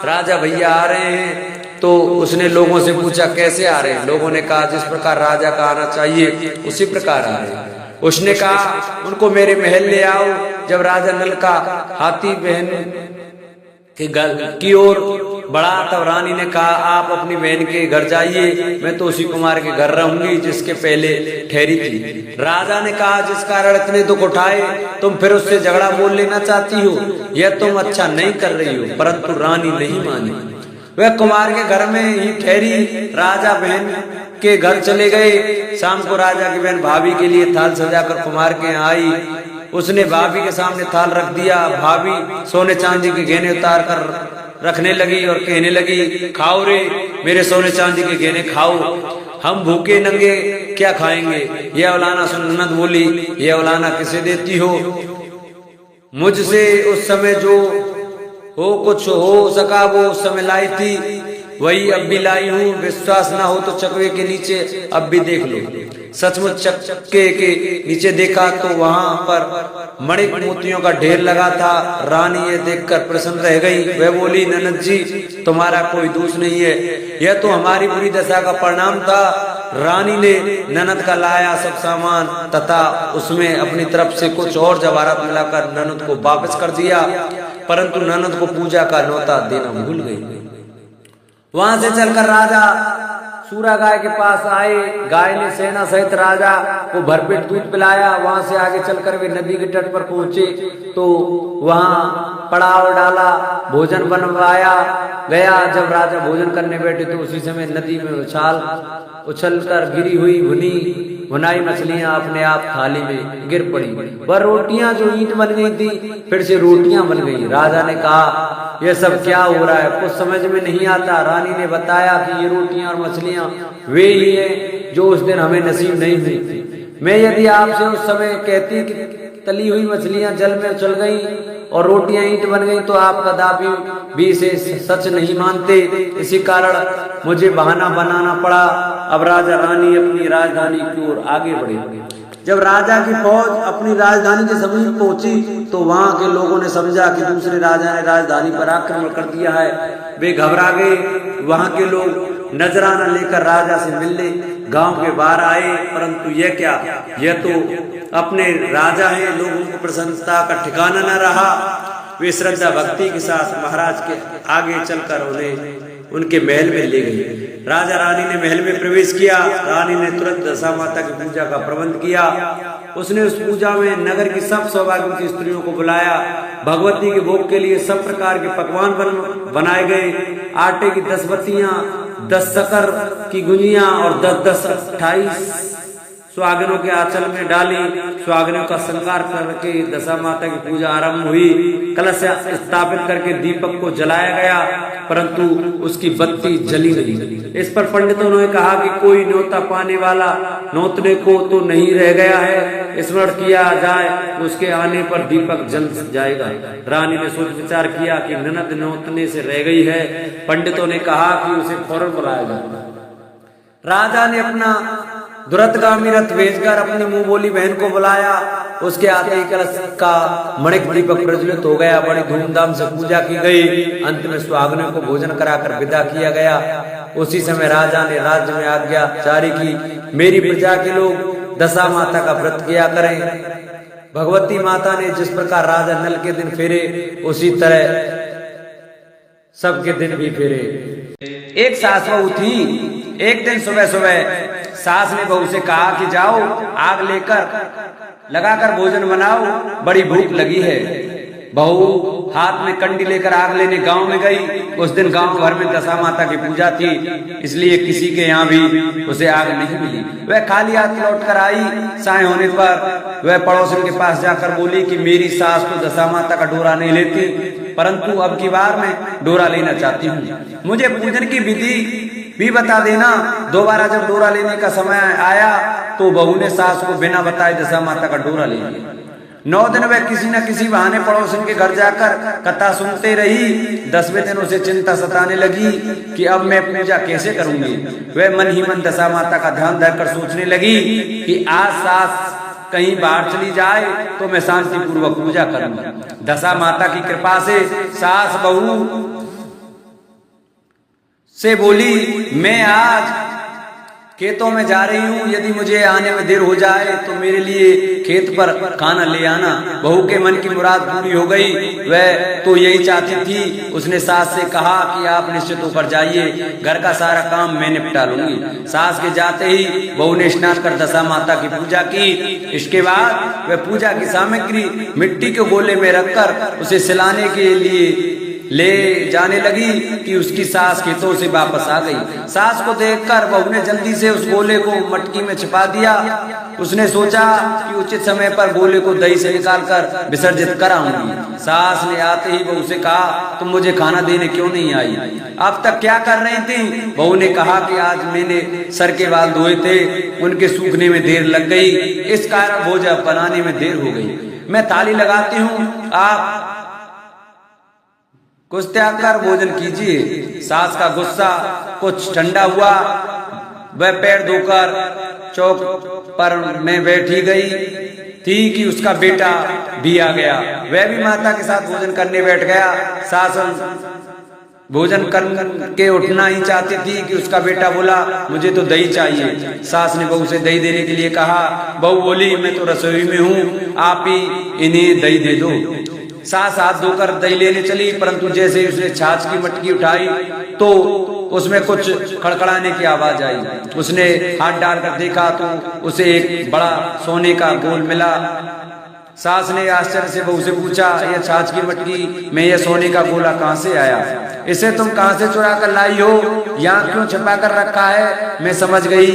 राजा भैया आ रहे हैं, तो उसने लोगों से पूछा कैसे आ रहे हैं। लोगों ने कहा, जिस प्रकार राजा का आना चाहिए उसी प्रकार आ रहे हैं। उसने कहा, उनको मेरे महल ले आओ। जब राजा नल का हाथी बहन के घर की ओर बढ़ा, तब रानी ने कहा, आप अपनी बहन के घर जाइए, मैं तो उसी कुमार के घर रहूंगी जिसके पहले ठहरी थी। राजा ने कहा, जिस कारण इतने दुख उठाए तुम फिर उससे झगड़ा बोल लेना चाहती हो, यह तुम अच्छा नहीं कर रही हो। परंतु रानी नहीं मानी, वह कुमार के घर में ही ठहरी। राजा बहन के घर चले गए। शाम को राजा की बहन भाभी के लिए थाल सजाकर कुमार के यहाँ आई। उसने भाभी के सामने थाल रख दिया। भाभी सोने चांदी के गहने उतार कर रखने लगी और कहने लगी, खाओ रे मेरे सोने चांदी के गहने खाओ, हम भूखे नंगे क्या खाएंगे। ये औलाना सुन ननद बोली, ये औलाना किसे देती हो, मुझसे उस समय जो हो कुछ हो सका वो उस समय लाई थी, वही अब भी लाई हूँ। विश्वास ना हो तो चकवे के नीचे अब भी देख लो। सचमुच चक्के के नीचे देखा तो वहां पर मणिक मोतियों का ढेर लगा था। रानी ये देखकर प्रसन्न रह गई। वह बोली, ननद जी तुम्हारा कोई दोष नहीं है, यह तो हमारी बुरी दशा का परिणाम था। रानी ने ननद का लाया सब सामान तथा उसमें अपनी तरफ से कुछ और जवाहरात मिलाकर ननद को वापस कर दिया, परंतु ननद को पूजा का न्योता देना भूल गई। वहां से चलकर राजा सूरा गाय के पास आए। गाय ने सेना सहित राजा को भरपेट दूध पिलाया। वहां से आगे चलकर वे नदी के तट पर पहुंचे तो वहां पड़ाव डाला, भोजन बनवाया गया। जब राजा भोजन करने बैठे तो उसी समय नदी में उछलकर गिरी हुई भुनाई मछलियां अपने आप थाली में गिर पड़ी। वह रोटियां जो ईंट बन गई थी फिर से रोटियां बन गई। राजा ने कहा, यह सब क्या हो रहा है, कुछ समझ में नहीं आता। रानी ने बताया कि ये रोटियां और मछलियां वे ही है जो उस दिन हमें नसीब नहीं हुई थी। मैं यदि आपसे उस समय कहती कि तली हुई मछलियां जल में उछल गई और रोटियां ईंट बन गई तो आप कदापि भी इसे सच नहीं मानते। इसी कारण मुझे बहाना बनाना पड़ा। अब राजा रानी अपनी राजधानी की ओर आगे बढ़े। जब राजा की फौज अपनी राजधानी के समीप पहुंची तो वहां के लोगों ने समझा कि दूसरे राजा ने राजधानी पर आक्रमण कर दिया है। वे घबरा गए। वहां के लोग नजराना लेकर राजा से मिलने गांव के बाहर आए, परंतु यह क्या, यह तो अपने राजा हैं। लोगों को प्रसन्नता का ठिकाना न रहा। वे श्रद्धा भक्ति के साथ महाराज के आगे चलकर उन्हें उनके महल में ले गए। राजा रानी ने महल में प्रवेश किया। रानी ने तुरंत दशा माता की पूजा का प्रबंध किया। उसने उस पूजा में नगर की सब सौभाग्यवती स्त्रियों को बुलाया। भगवती के भोग के लिए सब प्रकार के पकवान बनाए गए। आटे की 10 बत्तियां, 10 शक्कर की गुंजियां और 10-10 28 सुहागिनों के आंचल में डाली। सुहागिनों का संस्कार करके दशा माता की पूजा आरंभ हुई। कलश स्थापित करके दीपक को जलाया गया, परंतु उसकी बत्ती जली नहीं। इस पर पंडितों ने कहा कि कोई न्योता पाने वाला नौतने को तो नहीं रह गया है, स्मरण किया जाए, उसके आने पर दीपक जल जाएगा। रानी ने सोच विचार किया कि ननद नौतने से रह गई है। पंडितों ने कहा कि उसे फौरन बुलाया जाए। राजा ने अपना दुरतगामी रथ भेजकर अपनी मुंह बोली बहन को बुलाया। उसके आते ही कलश का मणिक दीपक प्रज्वलित हो गया। बड़ी धूमधाम से पूजा की गई। अंत में सुहागिनों को भोजन कराकर विदा किया गया। उसी समय राजा ने राज्य में आज्ञा जारी की, मेरी प्रजा के लोग दशा माता का व्रत किया करें। भगवती माता ने जिस प्रकार राजा नल के दिन फेरे उसी तरह सबके दिन भी फेरे। एक सास बहू थी। एक दिन सुबह सुबह सास ने बहू से कहा कि जाओ आग लेकर लगाकर भोजन बनाओ, बड़ी भूख लगी है। बहू हाथ में कंडी लेकर आग लेने गांव में गई। उस दिन गांव भर में दशा माता की पूजा थी, इसलिए किसी के यहाँ भी उसे आग नहीं मिली। वह खाली हाथ लौट कर आई। साय होने पर वह पड़ोसन के पास जाकर बोली कि मेरी सास तो दशा माता का डोरा नहीं लेती, परंतु अब की बार मैं डोरा लेना चाहती हूँ। मुझे पूजन की विधि भी बता देना। दोबारा जब डोरा लेने का समय आया तो बहू ने सास को बिना बताए दशा माता का डोरा ले लिया। 9 दिन वह किसी न किसी बहाने पड़ोसन के घर जाकर कथा सुनते रही। 10वें दिन उसे चिंता सताने लगी कि अब मैं पूजा कैसे करूंगी। वह मन ही मन दशा माता का ध्यान धरकर सोचने लगी कि आज सास कहीं बाहर चली जाए तो मैं शांति पूर्वक पूजा करूंगा। दशा माता की कृपा से सास बहू से बोली, मैं आज खेतों में जा रही हूँ, यदि मुझे आने में देर हो जाए तो मेरे लिए खेत पर खाना ले आना। बहू के मन की मुराद पूरी हो गई। वह तो यही चाहती थी। उसने सास से कहा कि आप निश्चित होकर जाइए, घर का सारा काम मैं निपटा लूंगी। सास के जाते ही बहू ने स्नान कर दशा माता की पूजा की। इसके बाद वह पूजा की सामग्री मिट्टी के गोले में रखकर उसे सिलाने के लिए ले जाने लगी कि उसकी सास खेतों से वापस आ गई। सास को देखकर बहू ने जल्दी से उस गोले को मटकी में छिपा दिया। उसने सोचा कि उचित समय पर गोले को दही से निकालकर विसर्जित कराऊंगी। सास ने आते ही बहू से कहा, तुम मुझे खाना देने क्यों नहीं आई? अब तक क्या कर रही थी? बहू ने कहा कि आज मैंने सर के बाल धोए थे, उनके सूखने में देर लग गई, इस कारण भोजन बनाने में देर हो गई। मैं ताली लगाती हूँ, आप कुछ त्याग कर भोजन कीजिए। सास का गुस्सा कुछ ठंडा हुआ। वह पैर धोकर चौक पर में बैठी गई थी कि उसका बेटा भी आ गया। वह भी माता के साथ भोजन करने बैठ गया। सास भोजन करके उठना ही चाहती थी कि उसका बेटा बोला, मुझे तो दही चाहिए। सास ने बहू से दही देने के लिए कहा। बहू बोली, मैं तो रसोई में हूँ, आप ही इन्हें दही दे दो। सास हाथ धोकर दही लेने चली, परंतु जैसे ही उसने छाछ की मटकी उठाई तो उसमें कुछ खड़खड़ाने की आवाज आई। उसने हाथ डालकर देखा तो उसे एक बड़ा सोने का गोल मिला। सास ने आश्चर्य से बहू से पूछा, यह छाछ की मटकी में यह सोने का गोला कहाँ से आया? इसे तुम कहाँ से चुरा कर लाई हो? यहाँ क्यों छिपा कर रखा है? मैं समझ गई,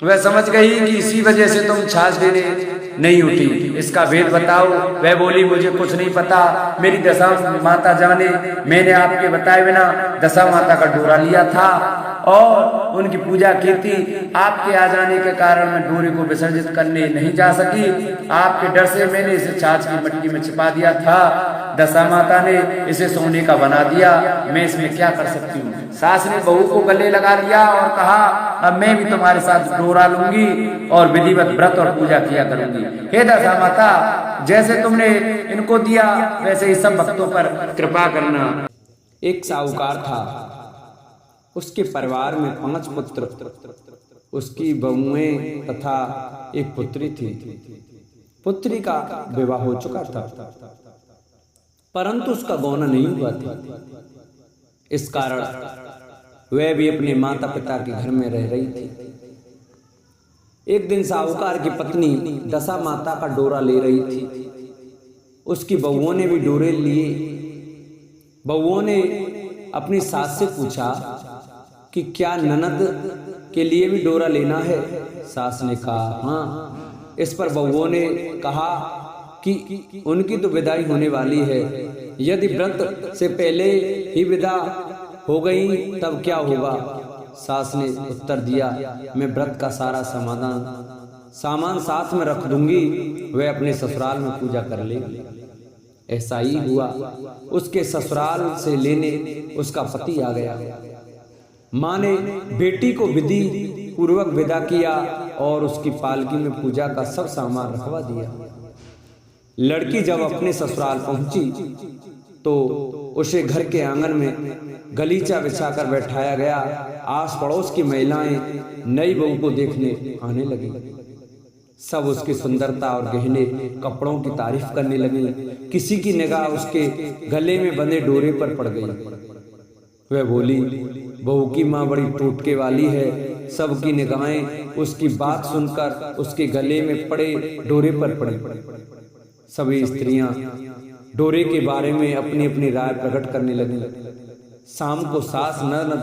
वह समझ गई कि इसी वजह से तुम छाछ देने नहीं उठी। इसका भेद बताओ। वह बोली, मुझे कुछ नहीं पता, मेरी दशा माता जाने। मैंने आपके बताए बिना दशा माता का डोरा लिया था और उनकी पूजा की थी। आपके आ जाने के कारण मैं डोरे को विसर्जित करने नहीं जा सकी। आपके डर से मैंने इसे छाछ की मटकी में छिपा दिया था। दशा माता ने इसे सोने का बना दिया, मैं इसमें क्या कर सकती हूँ? सास ने बहू को गले लगा लिया और कहा, अब मैं भी तुम्हारे साथ डोरा लूंगी और विधिवत व्रत और पूजा किया करूंगी। हे दशा माता, जैसे तुमने इनको दिया वैसे ही सब भक्तों पर कृपा करना। एक साहूकार था, उसके परिवार में 5 पुत्र, उसकी बहुएं तथा एक पुत्री थी। पुत्री का विवाह हो चुका था, परंतु उसका गौना नहीं हुआ था। इस कारण वह भी अपने माता पिता के घर में रह रही थी। एक दिन साहूकार की पत्नी दशा माता का डोरा ले रही थी। उसकी बहुओं ने भी डोरे लिए। बहुओं ने अपनी सास से पूछा कि क्या ननद के लिए भी डोरा लेना है? सास ने कहा हाँ। इस पर बहुओं ने कहा कि उनकी तो विदाई होने वाली है, यदि व्रत से पहले ही विदा हो गई तब क्या होगा? सास ने उत्तर दिया, मैं व्रत का सारा सामान साथ में रख दूंगी, वह अपने ससुराल में पूजा कर लेगी। ऐसा ही हुआ। उसके ससुराल से लेने उसका पति आ गया। माँ ने बेटी को विधि पूर्वक विदा किया और उसकी पालकी में पूजा का सब सामान रखवा दिया। लड़की जब अपने ससुराल पहुंची तो उसे घर के आंगन में गलीचा बिछाकर बैठाया गया। आस पड़ोस की महिलाएं नई बहू को देखने आने लगी। सब उसकी सुंदरता और गहने कपड़ों की तारीफ करने लगी। किसी की निगाह उसके गले में बंधे डोरे पर पड़ गई। वह बोली, बहू की माँ बड़ी टोटके वाली है। सबकी निगाहें उसकी बात सुनकर उसके गले में पड़े डोरे पर पड़ी। सभी स्त्रियां डोरे के बारे में अपनी अपनी राय प्रकट करने लगी। शाम को सास, ननद,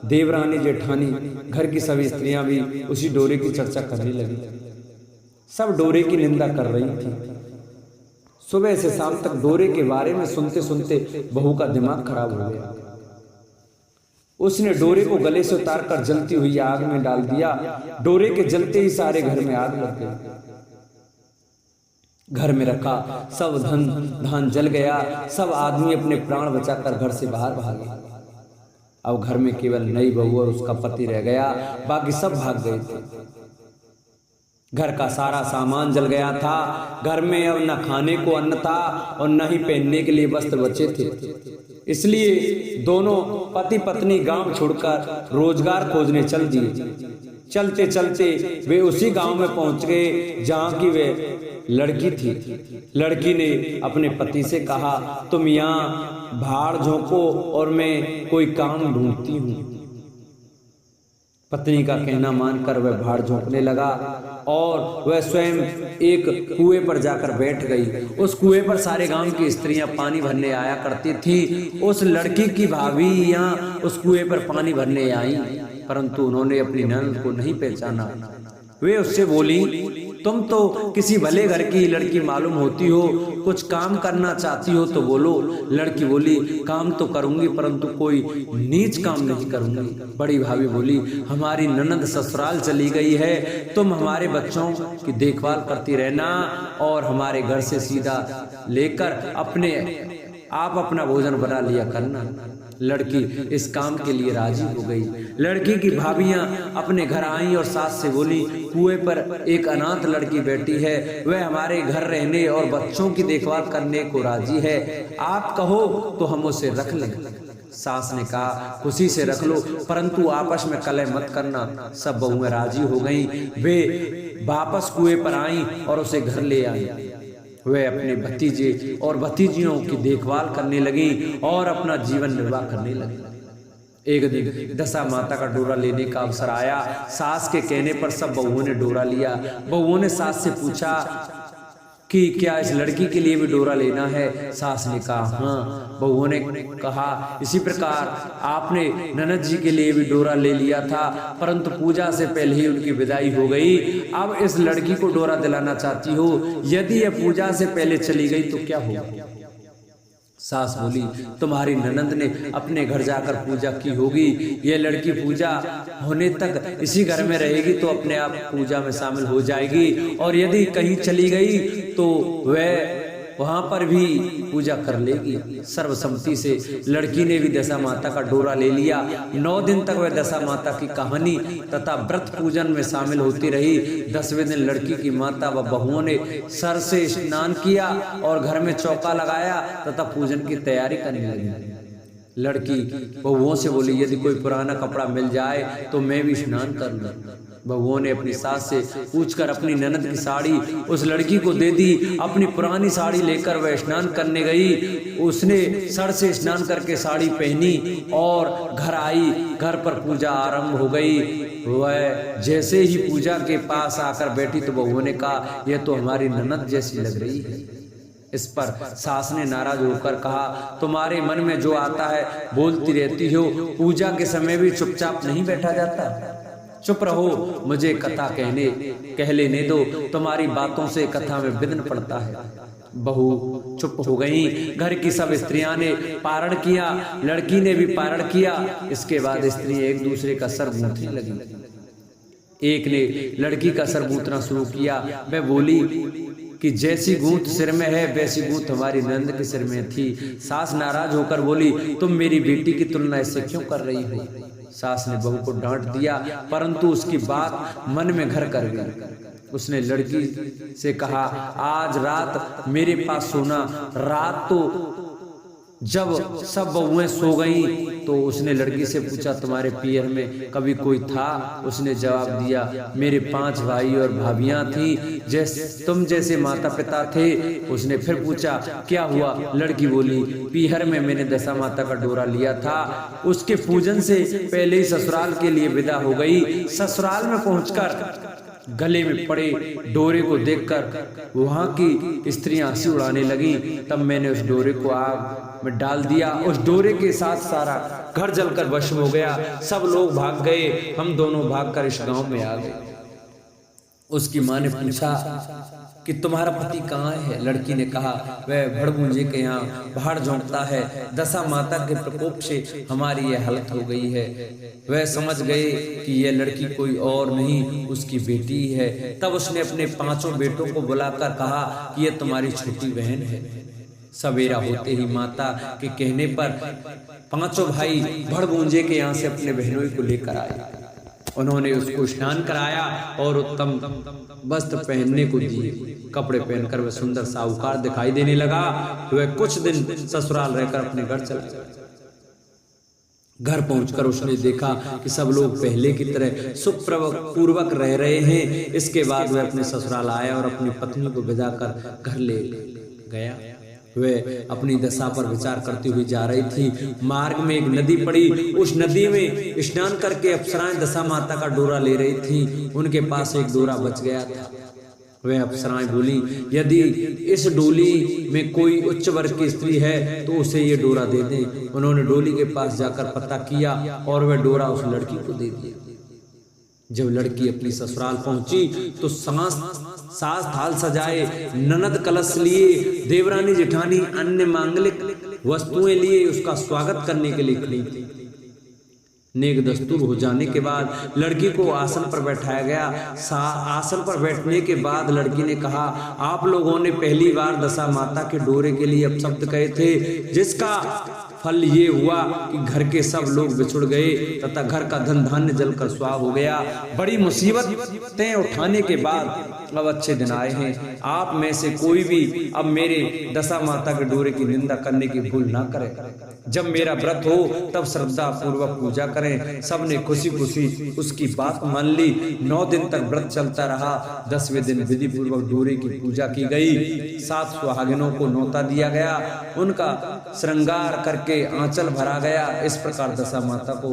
देवरानी, जेठानी, घर की सभी स्त्रियां भी उसी डोरे की चर्चा करने लगी। सब डोरे की निंदा कर रही थी। सुबह से शाम तक डोरे के बारे में सुनते सुनते बहू का दिमाग खराब हो गया। उसने डोरे को गले से उतारकर जलती हुई आग में डाल दिया। डोरे के जलते ही सारे घर में आग लग गई। घर में रखा सब धन धान जल गया। सब आदमी अपने प्राण बचाकर घर से बाहर भागे। अब घर में केवल नई बहू और उसका पति रह गया, बाकी सब भाग गए थे। घर का सारा सामान जल गया था। घर में अब न खाने को अन्न था और न ही पहनने के लिए वस्त्र बचे थे। इसलिए दोनों पति पत्नी गांव छोड़कर रोजगार खोजने चल दिए। चलते चलते वे उसी गांव में पहुंच गए जहां की वे लड़की थी। लड़की ने अपने पति से कहा, तुम यहाँ भाड़ झोंको और मैं कोई काम ढूंढती हूँ। पत्नी का कहना मानकर वह बाहर झोंकने लगा और वह स्वयं एक कुएं पर जाकर बैठ गई। उस कुएं पर सारे गांव की स्त्रियां पानी भरने आया करती थी। उस लड़की की भाभियां उस कुएं पर पानी भरने आई, परंतु उन्होंने अपनी ननद को नहीं पहचाना। वे उससे बोली, तुम तो किसी भले घर की लड़की मालूम होती हो, कुछ काम करना चाहती हो तो बोलो। लड़की बोली, काम तो करूंगी परंतु कोई नीच काम नहीं करूंगी। बड़ी भाभी बोली, हमारी ननद ससुराल चली गई है, तुम हमारे बच्चों की देखभाल करती रहना और हमारे घर से सीधा लेकर आप अपना भोजन बना लिया करना। लड़की इस काम के लिए राजी हो गई। लड़की की भाभियां अपने घर आईं और सास से बोली, कुएं पर एक अनाथ लड़की बैठी है, वह हमारे घर रहने और बच्चों की देखभाल करने को राजी है, आप कहो तो हम उसे रख लें। सास ने कहा, खुशी से रख लो, परंतु आपस में कलह मत करना। सब बहुएं राजी हो गईं। वे वापस कुएं पर आईं और उसे घर ले आई। वे अपने भतीजे और भतीजियों की देखभाल करने लगी और अपना जीवन निर्वाह करने लगी। एक दिन दशा माता का डोरा लेने का अवसर आया। सास के कहने पर सब बहुओं ने डोरा लिया। बहुओं ने सास से पूछा कि क्या इस लड़की के लिए भी डोरा लेना है? सास ने कहा हाँ। बहुओं ने कहा, इसी प्रकार आपने ननद जी के लिए भी डोरा ले लिया था, परंतु पूजा से पहले ही उनकी विदाई हो गई। अब इस लड़की को डोरा दिलाना चाहती हो, यदि यह पूजा से पहले चली गई तो क्या होगा? सास बोली, तुम्हारी ननद ने अपने घर जाकर पूजा की होगी, ये लड़की पूजा होने तक इसी घर में रहेगी तो अपने आप पूजा में शामिल हो जाएगी, और यदि कहीं चली गई तो वह वहां पर भी पूजा कर लेगी। सर्वसम्मति से लड़की ने भी दशा माता का डोरा ले लिया। 9 दिन तक वह दशा माता की कहानी तथा व्रत पूजन में शामिल होती रही। 10वें दिन लड़की की माता व बहुओं ने सर से स्नान किया और घर में चौका लगाया तथा पूजन की तैयारी करने लगी। लड़की बहुओं से बोली, यदि कोई पुराना कपड़ा मिल जाए तो मैं भी स्नान कर लूं। बहुओं ने अपनी सास से पूछकर अपनी ननद की साड़ी उस लड़की को दे दी। अपनी पुरानी साड़ी लेकर वह स्नान करने गई। उसने सर से स्नान करके साड़ी पहनी और घर आई। घर पर पूजा आरंभ हो गई। वह जैसे ही पूजा के पास आकर बैठी तो बहुओं ने कहा, यह तो हमारी ननद जैसी लग रही है। इस पर सास ने नाराज होकर कहा, तुम्हारे मन में जो आता है बोलती रहती हो, पूजा के समय भी चुपचाप नहीं बैठा जाता। चुप रहो, मुझे कथा कह लेने दो, तुम्हारी बातों से कथा में विघ्न पड़ता है। बहू चुप हो गई। घर की सब स्त्रियां ने पारण किया, लड़की ने भी पारण किया। इसके बाद स्त्रियां एक दूसरे का सर गूंथने लगी। एक ने लड़की का सर गूंथना शुरू किया। वह बोली कि जैसी गूंथ सिर में है वैसी गूंथ हमारी नंद के सिर में थी। सास नाराज होकर बोली, तुम मेरी बेटी की तुलना इससे क्यों कर रही हो? सास ने बहू को डांट दिया, परंतु उसकी बात मन में घर कर गई। उसने लड़की से कहा, आज रात मेरे पास सोना। रात तो जब सब बहुएं सो गईं तो उसने लड़की से पूछा, तुम्हारे पियर में कभी कोई था? उसने जवाब दिया, मेरे 5 भाई और भाभियां थी, तुम जैसे माता पिता थे। उसने फिर पूछा, क्या हुआ? लड़की बोली, पीहर में मैंने दशा माता का डोरा लिया था, उसके पूजन से पहले ही ससुराल के लिए विदा हो गई। ससुराल में पहुंचकर गले में पड़े डोरे को देखकर वहां की स्त्रियां हंसी उड़ाने लगी। तब मैंने उस डोरे को आग में डाल दिया। उस डोरे के साथ सारा घर जलकर भस्म हो गया। सब लोग भाग गए। हम दोनों भागकर इस गांव में आ गए। उसकी माँ ने पूछा कि तुम्हारा पति कहाँ है? लड़की ने कहा, वह भड़भुंजे के यहाँ बाहर झोंकता है। दशा माता के प्रकोप से हमारी यह हालत हो गई है। वह समझ गए कि यह लड़की कोई और नहीं उसकी बेटी है। तब उसने अपने 5 बेटों को बुलाकर कहा कि यह तुम्हारी छोटी बहन है। सवेरा होते ही माता के कहने पर 5 भाई भड़भुंजे के यहाँ से अपने बहनों को लेकर आए। उन्होंने उसको स्नान कराया और उत्तम वस्त्र पहनने को दिए। कपड़े पहनकर वह सुंदर साहूकार दिखाई देने लगा। वह कुछ दिन ससुराल रहकर अपने घर चला गया। घर पहुंचकर उसने देखा कि सब लोग पहले की तरह सुख पूर्वक रह रहे हैं। इसके बाद वह अपने ससुराल आया और अपनी पत्नी को विदा कर घर ले गया। वे अपनी दशा पर विचार करती हुई जा रही थी। मार्ग में एक नदी पड़ी, उस नदी में स्नान करके अप्सराएं दशा माता का डोरा ले रही थी। उनके पास एक डोरा बच गया था। वे अप्सराएं बोली, यदि इस डोली में कोई उच्च वर्ग की स्त्री है तो उसे ये डोरा दे दें। उन्होंने डोली के पास जाकर पता किया और वह डोरा उस लड़की को दे दिया। जब लड़की अपनी ससुराल पहुंची तो सास थाल सजाए, ननद कलश लिए, देवरानी जेठानी अन्य मांगलिक वस्तुएं लिए उसका स्वागत करने के लिए खड़ी थी। नेक दस्तूर हो जाने के बाद लड़की को आसन पर बैठाया गया। आसन पर बैठने के बाद लड़की ने कहा, आप लोगों ने पहली बार दशा माता के डोरे के लिए अपशब्द कहे थे, जिसका फल ये हुआ कि घर के सब लोग बिछुड़ गए तथा घर का धन धान्य जलकर स्वाह हो गया। बड़ी मुसीबतें उठाने के बाद अब अच्छे दिन आए हैं। आप में से कोई भी अब मेरे दशा माता के डोरे की निंदा करने की भूल ना करे। जब मेरा व्रत हो तब श्रद्धा पूर्वक पूजा करें। सबने खुशी खुशी उसकी बात मान ली। 9 दिन तक व्रत चलता रहा। 10वें दिन विधि पूर्वक डोरे की पूजा की गई। 7 सुहागिनों को न्योता दिया गया, उनका श्रृंगार करके आंचल भरा गया। इस प्रकार दशा माता को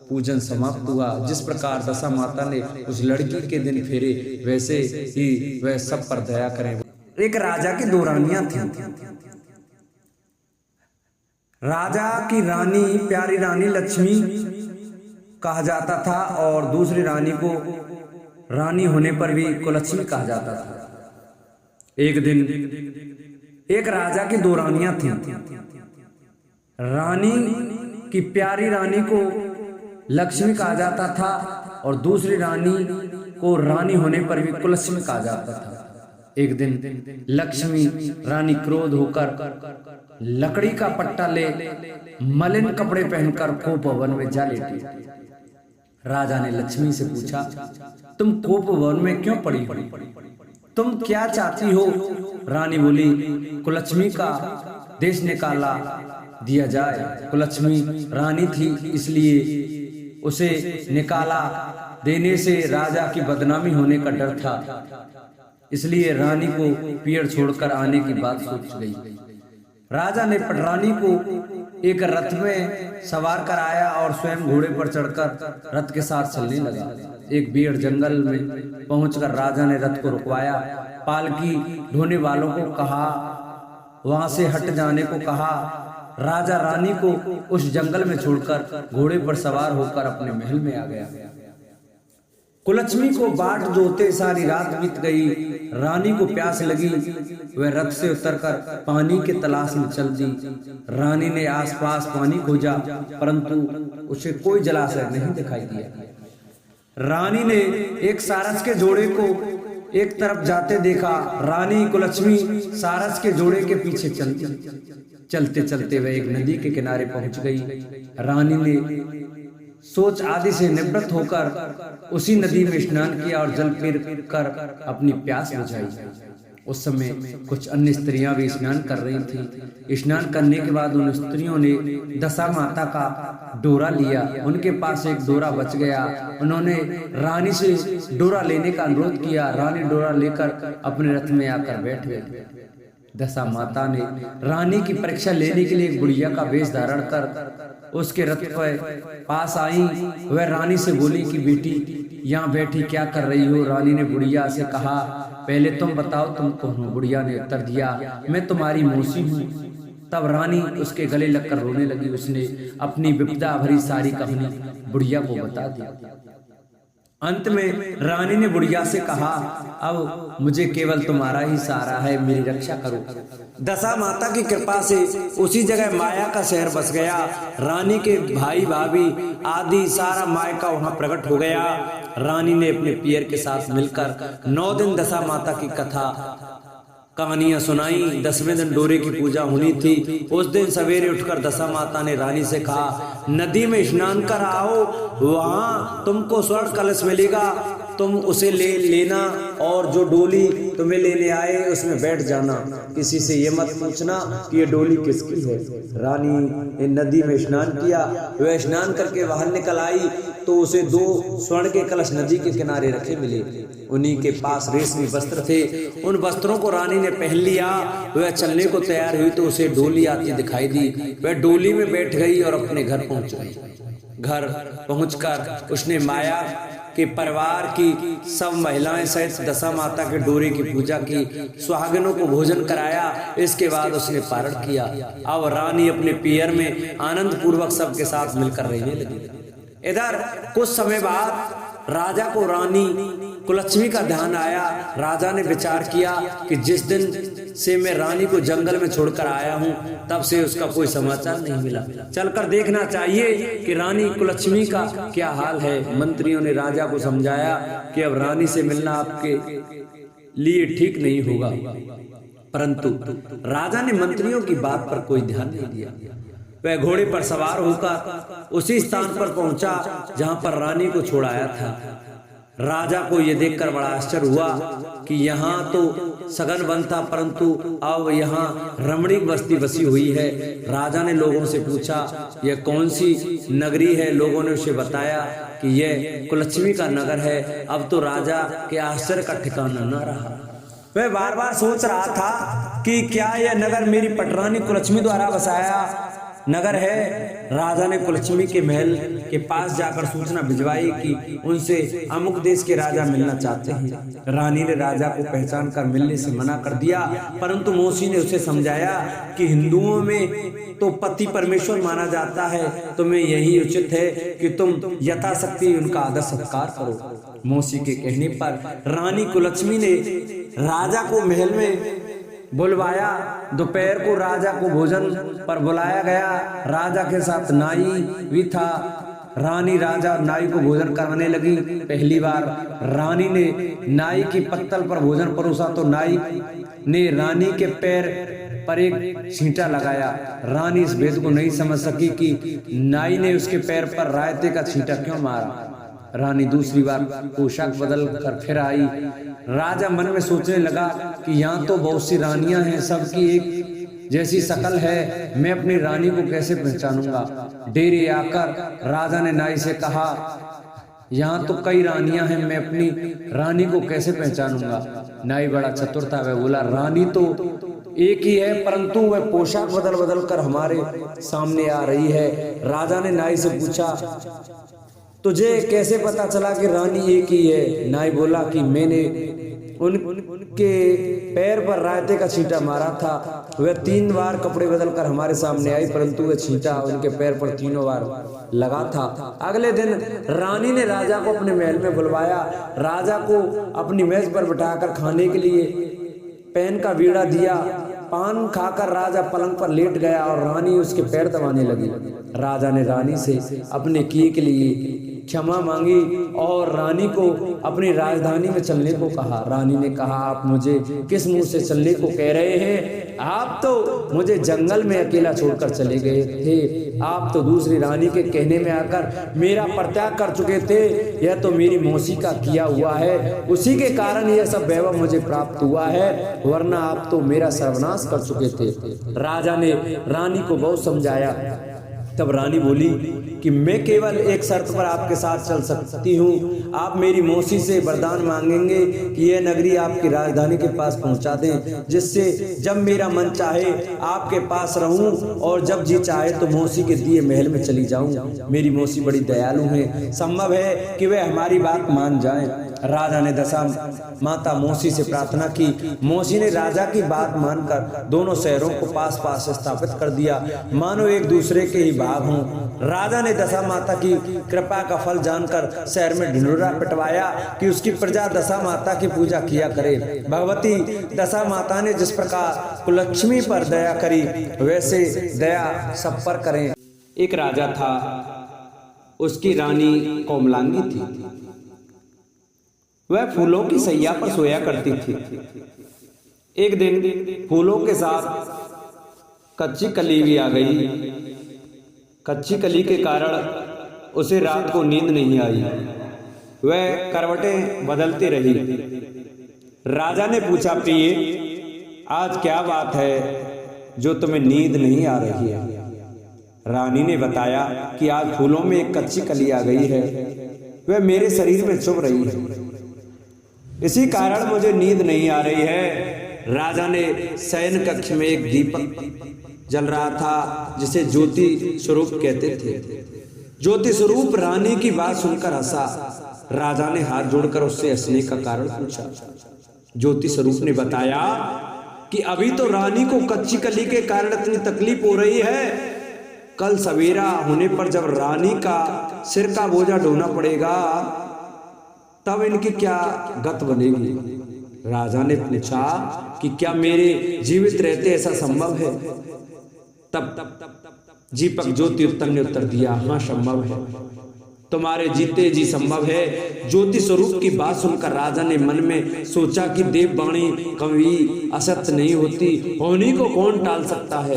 पूजन समाप्त हुआ। जिस प्रकार दशा माता ने उस लड़की के दिन फेरे, वैसे ही वह सब पर दया करें। एक राजा की 2 रानियां थीं। राजा की रानी प्यारी रानी लक्ष्मी कहा जाता था और दूसरी रानी को रानी होने पर भी कुलक्ष्मी कहा जाता था। एक दिन एक राजा की 2 रानियां थीं। रानी की प्यारी रानी को लक्ष्मी कहा जाता था और दूसरी रानी को रानी होने पर भी कुलक्ष्मी कहा जाता था। एक दिन लक्ष्मी रानी क्रोध होकर लकड़ी का पट्टा ले मलिन कपड़े पहनकर कोप भवन में जा लेटी। राजा ने लक्ष्मी से पूछा, तुम कोप भवन में क्यों पड़ी हो? तुम क्या चाहती हो? रानी बोली, कुलक्ष्मी का देश निकाला दिया जाए। कुलक्ष्मी रानी थी, इसलिए उसे निकाला देने से राजा की बदनामी होने का डर था, इसलिए रानी को पीड़ छोड़कर आने की बात सोच गई। राजा ने पटरानी को एक रथ में सवार कराया और स्वयं घोड़े पर चढ़कर रथ के साथ चलने लगा। एक भीड़ जंगल में पहुंचकर राजा ने रथ को रुकवाया। पालकी ढोने वालों को कहा, वहां से हट जाने को कहा। राजा रानी को उस जंगल में छोड़कर घोड़े पर सवार होकर अपने महल में आ गया। कुलक्ष्मी को बाट जोते सारी रात बीत गई। रानी को प्यास लगी, वह रथ से उतरकर पानी के तलाश में चल दी। रानी ने आसपास पानी खोजा, परंतु उसे कोई जलाशय नहीं दिखाई दिया। रानी ने एक सारस के जोड़े को एक तरफ जाते देखा। रानी कुलक्ष्मी सारस के जोड़े के पीछे चलते चलते वह एक नदी के किनारे पहुंच गई। रानी ने सोच आदि से निवृत्त होकर उसी नदी में स्नान किया और जल पीर कर अपनी प्यास बुझाई। उस समय कुछ अन्य स्त्रियां भी स्नान कर रही थीं। स्नान करने के बाद उन स्त्रियों ने दशा माता का डोरा लिया। उनके पास एक डोरा बच गया। उन्होंने रानी से डोरा लेने का अनुरोध किया। रानी डोरा लेकर अपने रथ में आकर बैठ गई। दशा माता ने रानी की परीक्षा लेने के लिए एक बुढ़िया का वेश धारण कर उसके रथ पर पास आई। वह रानी से बोली कि बेटी यहाँ बैठी क्या कर रही हो? रानी ने बुढ़िया से कहा, पहले तुम बताओ तुम कौन हो? बुढ़िया ने उत्तर दिया, मैं तुम्हारी मौसी हूँ। तब रानी उसके गले लगकर रोने लगी। उसने अपनी विपदा भरी सारी कहानी बुढ़िया को बता दी। अंत में रानी ने बुढ़िया से कहा, अब मुझे केवल तुम्हारा ही सहारा है, मेरी रक्षा करो। दशा माता की कृपा से उसी जगह माया का शहर बस गया। रानी के भाई भाभी आदि सारा मायका वहां प्रकट हो गया। रानी ने अपने पियर के साथ मिलकर 9 दिन दशा माता की कथा कहानियां सुनाई। 10वें दिन डोरे की पूजा होनी थी। उस दिन सवेरे उठकर दशा माता ने रानी से कहा, नदी में स्नान कर आओ, वहां तुमको स्वर्ण कलश मिलेगा। तुम उसे ले लेना और जो डोली तुम्हें लेने आए उसमें बैठ जाना। किसी से ये मत पूछना कि ये डोली किसकी है। रानी ने नदी में स्नान किया। वह स्नान करके बाहर निकल आई तो उसे 2 स्वर्ण के कलश नदी के किनारे रखे मिले। उन्हीं के पास रेशमी वस्त्र थे। उन वस्त्रों को रानी ने पहन लिया। वह चलने को तैयार हुई तो उसे डोली आती दिखाई दी। वह डोली में बैठ गई और अपने घर पहुंच गई। घर पहुंचकर उसने माया के परिवार की सब महिलाएं सहित दशा माता के डोरे की पूजा की, सुहागिनों को भोजन कराया। इसके बाद उसने पारण किया। अब रानी अपने पियर में आनंद पूर्वक सबके साथ मिलकर रहने लगी। इधर कुछ समय बाद राजा को रानी कुलक्ष्मी का ध्यान आया। राजा ने विचार किया कि जिस दिन से मैं रानी को जंगल में छोड़कर आया हूँ तब से उसका कोई समाचार नहीं मिला। चलकर देखना चाहिए कि रानी कुलक्ष्मी का क्या हाल है। मंत्रियों ने राजा को समझाया कि अब रानी से मिलना आपके लिए ठीक नहीं होगा, परंतु राजा ने मंत्रियों की बात पर कोई ध्यान नहीं दिया। वह घोड़े पर सवार होकर उसी स्थान पर पहुंचा जहां पर रानी को छोड़ाया था। राजा को यह देखकर बड़ा आश्चर्य हुआ कि यहाँ तो सघन वन था, परंतु अब यहाँ रमणीक बस्ती बसी हुई है। राजा ने लोगों से पूछा यह कौन सी नगरी है। लोगों ने उसे बताया कि यह कुलक्ष्मी का नगर है। अब तो राजा के आश्चर्य का ठिकाना न रहा। वह बार बार सोच रहा था कि क्या यह नगर मेरी पटरानी कुलक्ष्मी द्वारा बसाया नगर है। राजा ने कुलक्ष्मी के महल के पास जाकर सूचना भिजवाई कि उनसे अमुक देश के राजा मिलना चाहते हैं। रानी ने राजा को पहचान कर मिलने से मना कर दिया, परंतु मौसी ने उसे समझाया कि हिंदुओं में तो पति परमेश्वर माना जाता है, तुम्हें यही उचित है कि तुम यथाशक्ति उनका आदर सत्कार करो। मौसी के कहने पर रानी कुलक्ष्मी ने राजा को महल में बुलवाया। दोपहर को राजा को भोजन पर बुलाया गया। राजा के साथ नाई भी था। रानी राजा और नाई को भोजन कराने लगी। पहली बार रानी ने नाई की पत्तल पर भोजन परोसा तो नाई ने रानी के पैर पर एक छींटा लगाया। रानी इस भेद को नहीं समझ सकी कि नाई ने उसके पैर पर रायते का छींटा क्यों मारा। रानी दूसरी बार पोशाक बदल कर फिर आई। राजा मन में सोचने लगा कि यहाँ तो बहुत सी रानियां हैं, सबकी एक जैसी शकल है, मैं अपनी रानी को कैसे पहचानूंगा। डेरे आकर राजा ने नाई से कहा यहाँ तो कई रानियां हैं, मैं अपनी रानी को कैसे पहचानूंगा। नाई बड़ा चतुर था। वह बोला रानी तो एक ही है, परंतु वह पोशाक बदल बदल कर हमारे सामने आ रही है। राजा ने नाई से पूछा तुझे कैसे पता चला कि रानी एक ही है। नाई बोला कि मैंने उनके पैर पर रायते का छींटा मारा था। वह 3 बार कपड़े बदलकर हमारे सामने आई, परंतु वह छींटा उनके पैर पर 3 बार लगा था। अगले दिन रानी ने राजा को अपने महल में बुलवाया। राजा को अपनी मेज पर बिठाकर खाने के लिए पैन का बीड़ा दिया। पान खाकर राजा पलंग पर लेट गया और रानी उसके पैर दबाने लगी। राजा ने रानी से अपने किए के लिए क्षमा मांगी और रानी को अपनी राजधानी में चलने को कहा। रानी ने कहा आप मुझे किस मुंह से चलने को कह रहे हैं? आप तो मुझे जंगल में अकेला छोड़कर चले गए थे। आप तो दूसरी रानी के कहने में आकर मेरा परित्याग कर चुके थे। यह तो मेरी मौसी का किया हुआ है, उसी के कारण यह सब वैभव मुझे प्राप्त हुआ है, वरना आप तो मेरा सर्वनाश कर चुके थे। राजा ने रानी को बहुत समझाया। तब रानी बोली कि मैं केवल एक शर्त पर आपके साथ चल सकती हूँ। आप मेरी मौसी से वरदान मांगेंगे कि यह नगरी आपकी राजधानी के पास पहुँचा दें, जिससे जब मेरा मन चाहे आपके पास रहूं और जब जी चाहे तो मौसी के दिए महल में चली जाऊं। मेरी मौसी बड़ी दयालु है, संभव है कि वह हमारी बात मान जाएं। राजा ने दशा माता मौसी से प्रार्थना की। मौसी ने राजा की बात मानकर दोनों शहरों को पास पास स्थापित कर दिया, मानो एक दूसरे के ही भाग हों। राजा ने दशा माता की कृपा का फल जानकर शहर में ढिंढोरा पिटवाया कि उसकी प्रजा दशा माता की पूजा किया करे। भगवती दशा माता ने जिस प्रकार कुलक्ष्मी पर दया करी, वैसे दया सब पर करें। एक राजा था, उसकी रानी कोमलांगी थी। वह फूलों की सैया पर सोया करती थी। एक दिन फूलों के साथ कच्ची कली भी आ गई। कच्ची कली के कारण उसे रात को नींद नहीं आई। वह करवटें बदलती रही। राजा ने पूछा, प्रिय आज क्या बात है जो तुम्हें नींद नहीं आ रही है? रानी ने बताया कि आज फूलों में एक कच्ची कली आ गई है, वह मेरे शरीर में चुभ रही है, इसी कारण मुझे नींद नहीं आ रही है। राजा ने शयन कक्ष में एक दीपक जल रहा था जिसे ज्योति स्वरूप कहते थे। ज्योति स्वरूप रानी की बात सुनकर हंसा। राजा ने हाथ जोड़कर उससे हंसने का कारण पूछा। ज्योति स्वरूप ने बताया कि अभी तो रानी को कच्ची कली के कारण इतनी तकलीफ हो रही है, कल सवेरा होने पर जब रानी का सिर का बोझा ढोना पड़ेगा तब इनकी क्या गत बनेगी। राजा ने पूछा कि क्या मेरे जीवित रहते ऐसा संभव है? तब दीपक ज्योति उत्तम ने उत्तर दिया, हाँ संभव है, तुम्हारे जीते जी संभव है। ज्योति स्वरूप की बात सुनकर राजा ने मन में सोचा कि देववाणी कभी असत्य नहीं होती, होनी को कौन टाल सकता है।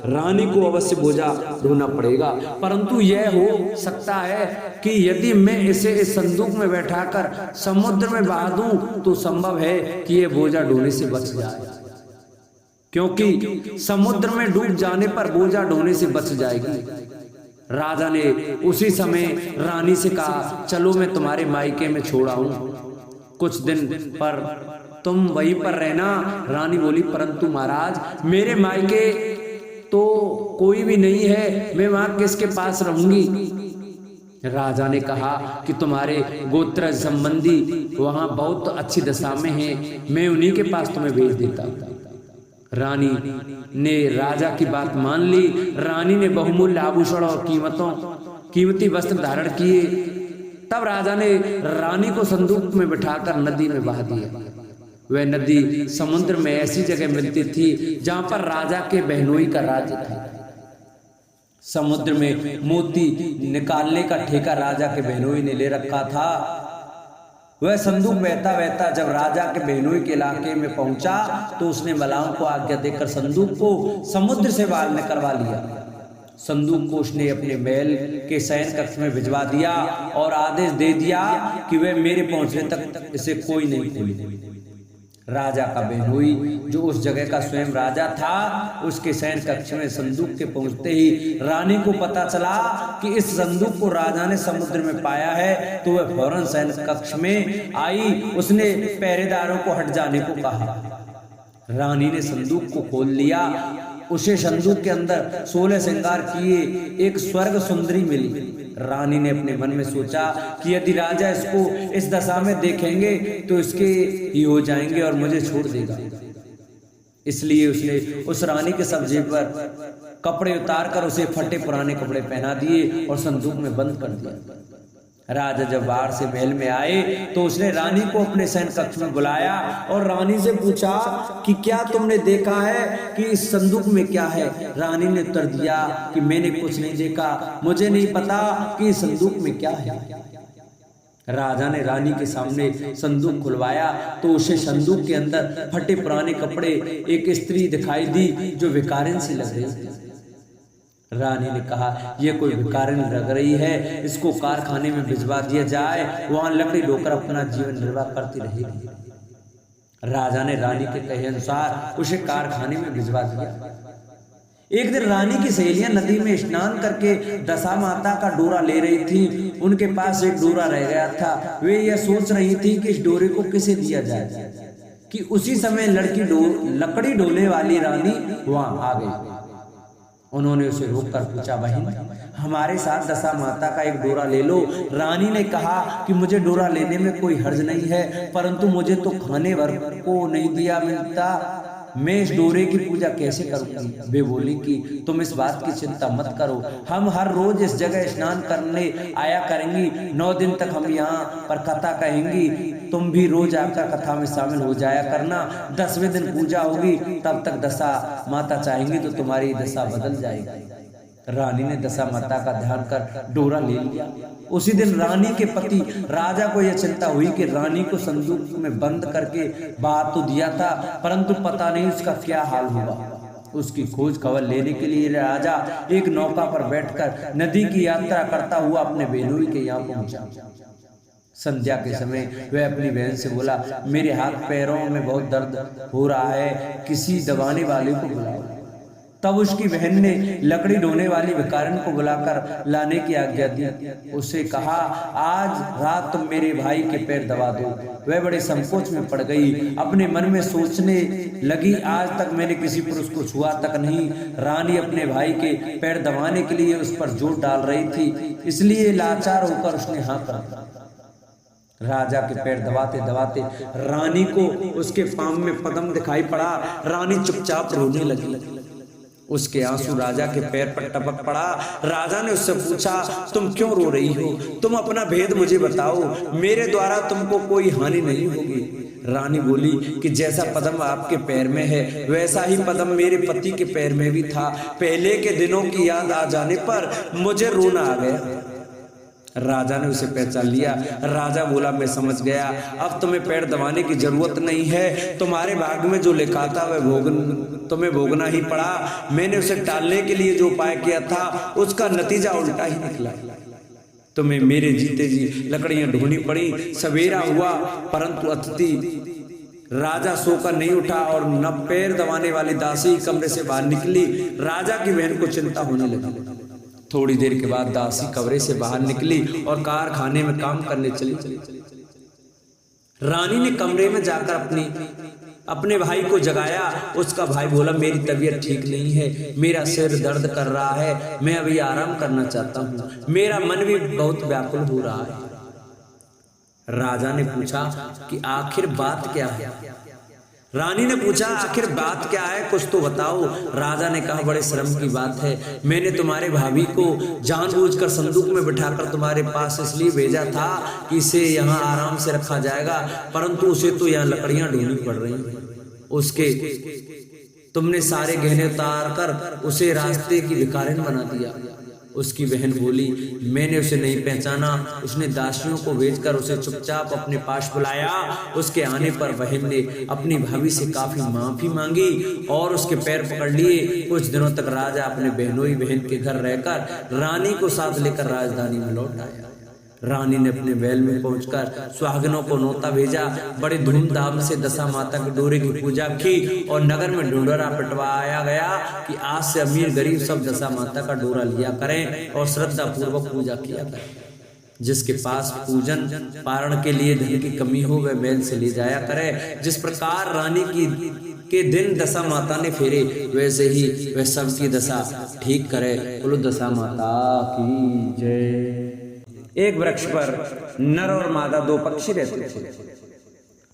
रानी को अवश्य बोझा ढोना पड़ेगा, परंतु यह हो सकता है कि यदि मैं इसे इस संदूक में बैठाकर समुद्र में बहा दूं तो संभव है कि यह बोझा ढोने से बच जाए, क्योंकि समुद्र में डूब जाने पर बोझा ढोने से बच जाएगी। राजा ने उसी समय रानी से कहा, चलो मैं तुम्हारे मायके में छोड़ आऊं, कुछ दिन पर तुम वहीं पर रहना। रानी बोली, परंतु महाराज मेरे मायके तो कोई भी नहीं है, मैं वहां किसके पास रहूंगी? राजा ने कहा कि तुम्हारे गोत्र संबंधी वहां बहुत अच्छी दशा में हैं, मैं उन्हीं के पास तुम्हें भेज देता हूं। रानी ने राजा की बात मान ली। रानी ने बहुमूल्य आभूषण और कीमती वस्त्र धारण किए। तब राजा ने रानी को संदूक में बिठाकर नदी में बहा दिया। वह नदी समुद्र में ऐसी जगह मिलती थी जहां पर राजा के बहनोई का राज्य था। समुद्र में मोती निकालने का ठेका राजा के बहनोई ने ले रखा था। वह संदूक बहता बहता जब राजा के बहनोई के इलाके में पहुंचा तो उसने मलाहों को आज्ञा देकर संदूक को समुद्र से बाहर निकलवा लिया। संदूक को उसने अपने महल के शयन कक्ष में भिजवा दिया और आदेश दे दिया कि वह मेरे पहुंचने तक इसे कोई नहीं खोले। राजा का बहनोई जो उस जगह का स्वयं राजा था, उसके शयन कक्ष में संदूक के पहुंचते ही रानी को पता चला कि इस संदूक को राजा ने समुद्र में पाया है, तो वह फौरन शयन कक्ष में आई। उसने पहरेदारों को हट जाने को कहा। रानी ने संदूक को खोल लिया। उसे संदूक के अंदर 16 श्रृंगार किए एक स्वर्ग सुंदरी मिली। रानी ने अपने मन में सोचा कि यदि राजा इसको इस दशा में देखेंगे तो इसके ही हो जाएंगे और मुझे छोड़ देगा। इसलिए उसने उस रानी के सब्जे पर कपड़े उतार कर उसे फटे पुराने कपड़े पहना दिए और संदूक में बंद कर दिया। राजा जब बाहर से महल में आए तो उसने रानी को अपने शयन कक्ष में बुलाया और रानी से पूछा कि क्या तुमने देखा है कि इस संदूक में क्या है? रानी ने उत्तर दिया कि मैंने कुछ नहीं देखा, मुझे नहीं पता कि इस संदूक में क्या है। राजा ने रानी के सामने संदूक खुलवाया तो उसे संदूक के अंदर फटे पुराने कपड़े एक स्त्री दिखाई दी जो भिखारिन सी लग रही थी। रानी ने कहा, यह कोई भिखारिन लग रही है, इसको कारखाने में भिजवा दिया जाए, वहां लकड़ी ढोकर अपना जीवन निर्वाह करती रहेगी। राजा ने रानी के कहे अनुसार उसे कारखाने में भिजवा दिया। एक दिन रानी की सहेलियां नदी में स्नान करके दशा माता का डोरा ले रही थी। उनके पास एक डोरा रह गया था। वे यह सोच रही थी कि इस डोरे को किसे दिया जाए कि उसी समय लकड़ी डोले वाली रानी वहां आ गई। उन्होंने उसे रोककर पूछा, बहन हमारे साथ दशा माता का एक डोरा ले लो। रानी ने कहा कि मुझे डोरा लेने में कोई हर्ज नहीं है, परंतु मुझे तो खाने भर को नहीं दिया मिलता, मैं इस डोरे की पूजा कैसे करूंगी? वे बोली कि तुम इस बात की चिंता मत करो, हम हर रोज इस जगह स्नान करने आया करेंगी। 9 दिन तक हम यहाँ पर कथा कहेंगी, तुम भी रोज आकर कथा में शामिल हो जाया करना। 10वें दिन पूजा होगी, तब तक दशा माता चाहेंगी तो तुम्हारी दशा बदल जाएगी। रानी ने दशा माता का ध्यान कर डोरा ले लिया। उसी दिन रानी के पति राजा को यह चिंता हुई कि रानी को संदूक में बंद करके बाहर तो दिया था, परंतु पता नहीं उसका क्या हाल हुआ। उसकी खोज खबर लेने के लिए राजा एक नौका पर बैठकर नदी की यात्रा करता हुआ अपने बेनोई के यहाँ पहुंचा। संध्या के समय वह अपनी बहन से बोला, मेरे हाथ पैरों में बहुत दर्द हो रहा है, किसी दबाने वाले को बुलाओ। तब उसकी बहन ने लकड़ी ढोने वाली भिखारिन को बुलाकर लाने की आज्ञा दी। उसे कहा, आज रात तुम मेरे भाई के पैर दबा दो। वह बड़े संकोच में पड़ गई, अपने मन में सोचने लगी, आज तक मैंने किसी पुरुष को छुआ तक नहीं। रानी अपने भाई के पैर दबाने के लिए उस पर जोर डाल रही थी, इसलिए लाचार होकर उसने हाँ कर दिया। राजा के पैर दबाते दबाते रानी को उसके पांव में पद्म दिखाई पड़ा। रानी चुपचाप रोने लगी। उसके आंसू राजा के पैर पर टपक पड़ा। राजा ने उससे पूछा, तुम क्यों रो रही हो? तुम अपना भेद मुझे बताओ, मेरे द्वारा तुमको कोई हानि नहीं होगी। रानी बोली कि जैसा पद्म आपके पैर में है वैसा ही पद्म मेरे पति के पैर में भी था। पहले के दिनों की याद आ जाने पर मुझे रोना आ गया। राजा ने उसे पहचान लिया। राजा बोला, मैं समझ गया, अब तुम्हें पैर दबाने की जरूरत नहीं है। तुम्हारे भाग में जो लिखा था वह तुम्हें भोगना ही पड़ा। मैंने उसे टालने के लिए जो उपाय किया था उसका नतीजा उल्टा ही निकला। तुम्हें मेरे जीते जी लकड़ियां ढोनी पड़ी। सवेरा हुआ परंतु अतिथि राजा सोकर नहीं उठा और न पैर दबाने वाली दासी कमरे से बाहर निकली। राजा की बहन को चिंता होने लगी। थोड़ी देर के बाद दासी कमरे से बाहर निकली और कारखाने में काम करने चली। रानी ने कमरे में जाकर अपने भाई को जगाया। उसका भाई बोला, मेरी तबीयत ठीक नहीं है, मेरा सिर दर्द कर रहा है, मैं अभी आराम करना चाहता हूँ, मेरा मन भी बहुत व्याकुल हो रहा है। राजा ने पूछा कि आखिर बात क्या है? रानी ने पूछा, आखिर बात क्या है, कुछ तो बताओ। राजा ने कहा, बड़े शर्म की बात है, मैंने तुम्हारे भाभी को जानबूझकर संदूक में बिठाकर तुम्हारे पास इसलिए भेजा था कि इसे यहाँ आराम से रखा जाएगा, परंतु उसे तो यहाँ लकड़ियां ढूंढनी पड़ रही हैं। उसके तुमने सारे गहने उतार कर उसे रास्ते की भिखारिन बना दिया। उसकी बहन बोली, मैंने उसे नहीं पहचाना। उसने दासियों को भेजकर उसे चुपचाप अपने पास बुलाया। उसके आने पर बहन ने अपनी भाभी से काफी माफी मांगी और उसके पैर पकड़ लिए। कुछ दिनों तक राजा अपने बहनोई बहन के घर रहकर रानी को साथ लेकर राजधानी में लौट आया। रानी ने अपने महल में पहुंचकर सुहागनों को न्योता भेजा। बड़े धूमधाम से दशा माता के डोरे की पूजा की और नगर में ढिंढोरा पिटवाया गया कि आज से अमीर गरीब सब दशा माता का डोरा लिया करें और श्रद्धा पूर्वक पूजा किया करें। जिसके पास पूजन पारण के लिए धन की कमी हो वह महल से ले जाया करे। जिस प्रकार रानी के दिन दशा माता ने फेरे वैसे ही वह सबकी दशा ठीक करे। बोलो दशा माता की जय। एक वृक्ष पर नर और मादा दो पक्षी रहते थे।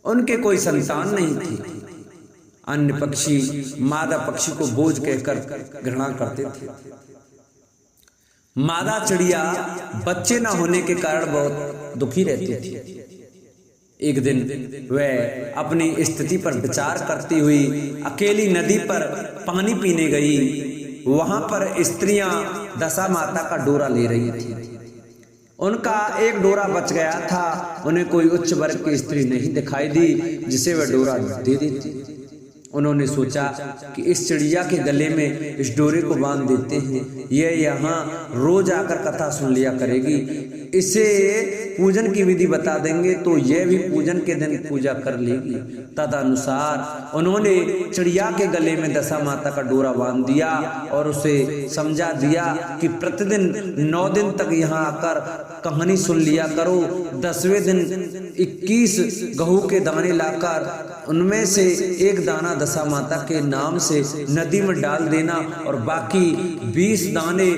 उनके कोई संतान नहीं थी। अन्य पक्षी मादा पक्षी को बोझ कहकर घृणा करते थे। मादा चिड़िया बच्चे न होने के कारण बहुत दुखी रहती थी। एक दिन वह अपनी स्थिति पर विचार करती हुई अकेली नदी पर पानी पीने गई। वहां पर स्त्रियां दशा माता का डोरा ले रही थी। उनका एक डोरा बच गया था। उन्हें कोई उच्च वर्ग की स्त्री नहीं दिखाई दी जिसे वह डोरा दे देती। उन्होंने सोचा कि इस चिड़िया के गले में इस डोरे को बांध देते हैं, यह यहाँ रोज आकर कथा सुन लिया करेगी। इसे पूजन की विधि बता देंगे तो यह भी पूजन के दिन पूजा कर लेगी। तदनुसार उन्होंने चिड़िया के गले में दशा माता का डोरा बांध दिया और उसे समझा दिया कि प्रतिदिन 9 दिन तक यहाँ आकर कहानी सुन लिया करो। 10वें दिन 21 गेहूं के दाने लाकर उनमें से एक दाना दशा माता के नाम से नदी में डाल देना और बाकी 20 दाने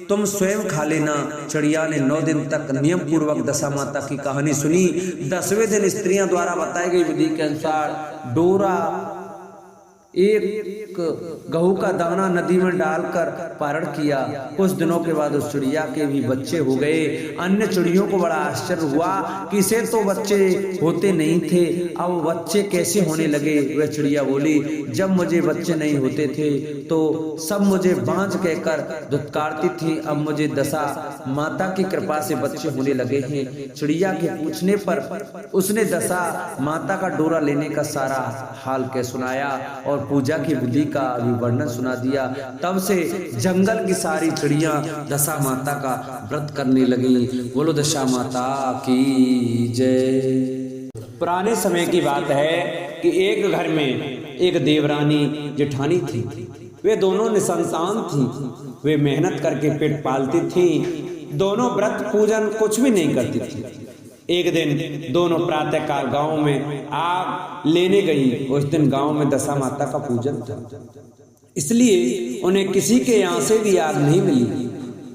तुम स्वयं खा लेना। चिड़िया ने 9 दिन तक नियम पूर्वक दशा माता की कहानी सुनी। 10वें दिन स्त्रियों द्वारा बताई गई विधि के अनुसार डोरा एक गेहूं का दाना नदी में डालकर पारण किया। कुछ दिनों के बाद उस चिड़िया के भी बच्चे हो गए। अन्य चिड़ियों को बड़ा आश्चर्य हुआ कि इसे तो बच्चे होते नहीं थे, अब बच्चे कैसे होने लगे। वह चिड़िया बोली, जब मुझे बच्चे नहीं होते थे तो सब मुझे बांझ कहकर धुतकारती थी, अब मुझे दशा माता की कृपा से बच्चे होने लगे हैं। चिड़िया के पूछने पर उसने दशा माता का डोरा लेने का सारा हाल कह सुनाया और और पूजा की विधि का भी वर्णन सुना दिया। तब से जंगल की सारी चिड़ियां दशा माता का व्रत करने लगी। बोलो दशा माता की जय। पुराने समय की बात है कि एक घर में एक देवरानी जेठानी थी। वे दोनों निसंतान थी। वे मेहनत करके पेट पालती थी। दोनों व्रत पूजन कुछ भी नहीं करती थी। एक दिन दोनों प्रातःकाल गांव में आग लेने गई। उस दिन गांव में दशा माता का पूजन था, इसलिए उन्हें किसी के यहाँ से भी आग नहीं मिली।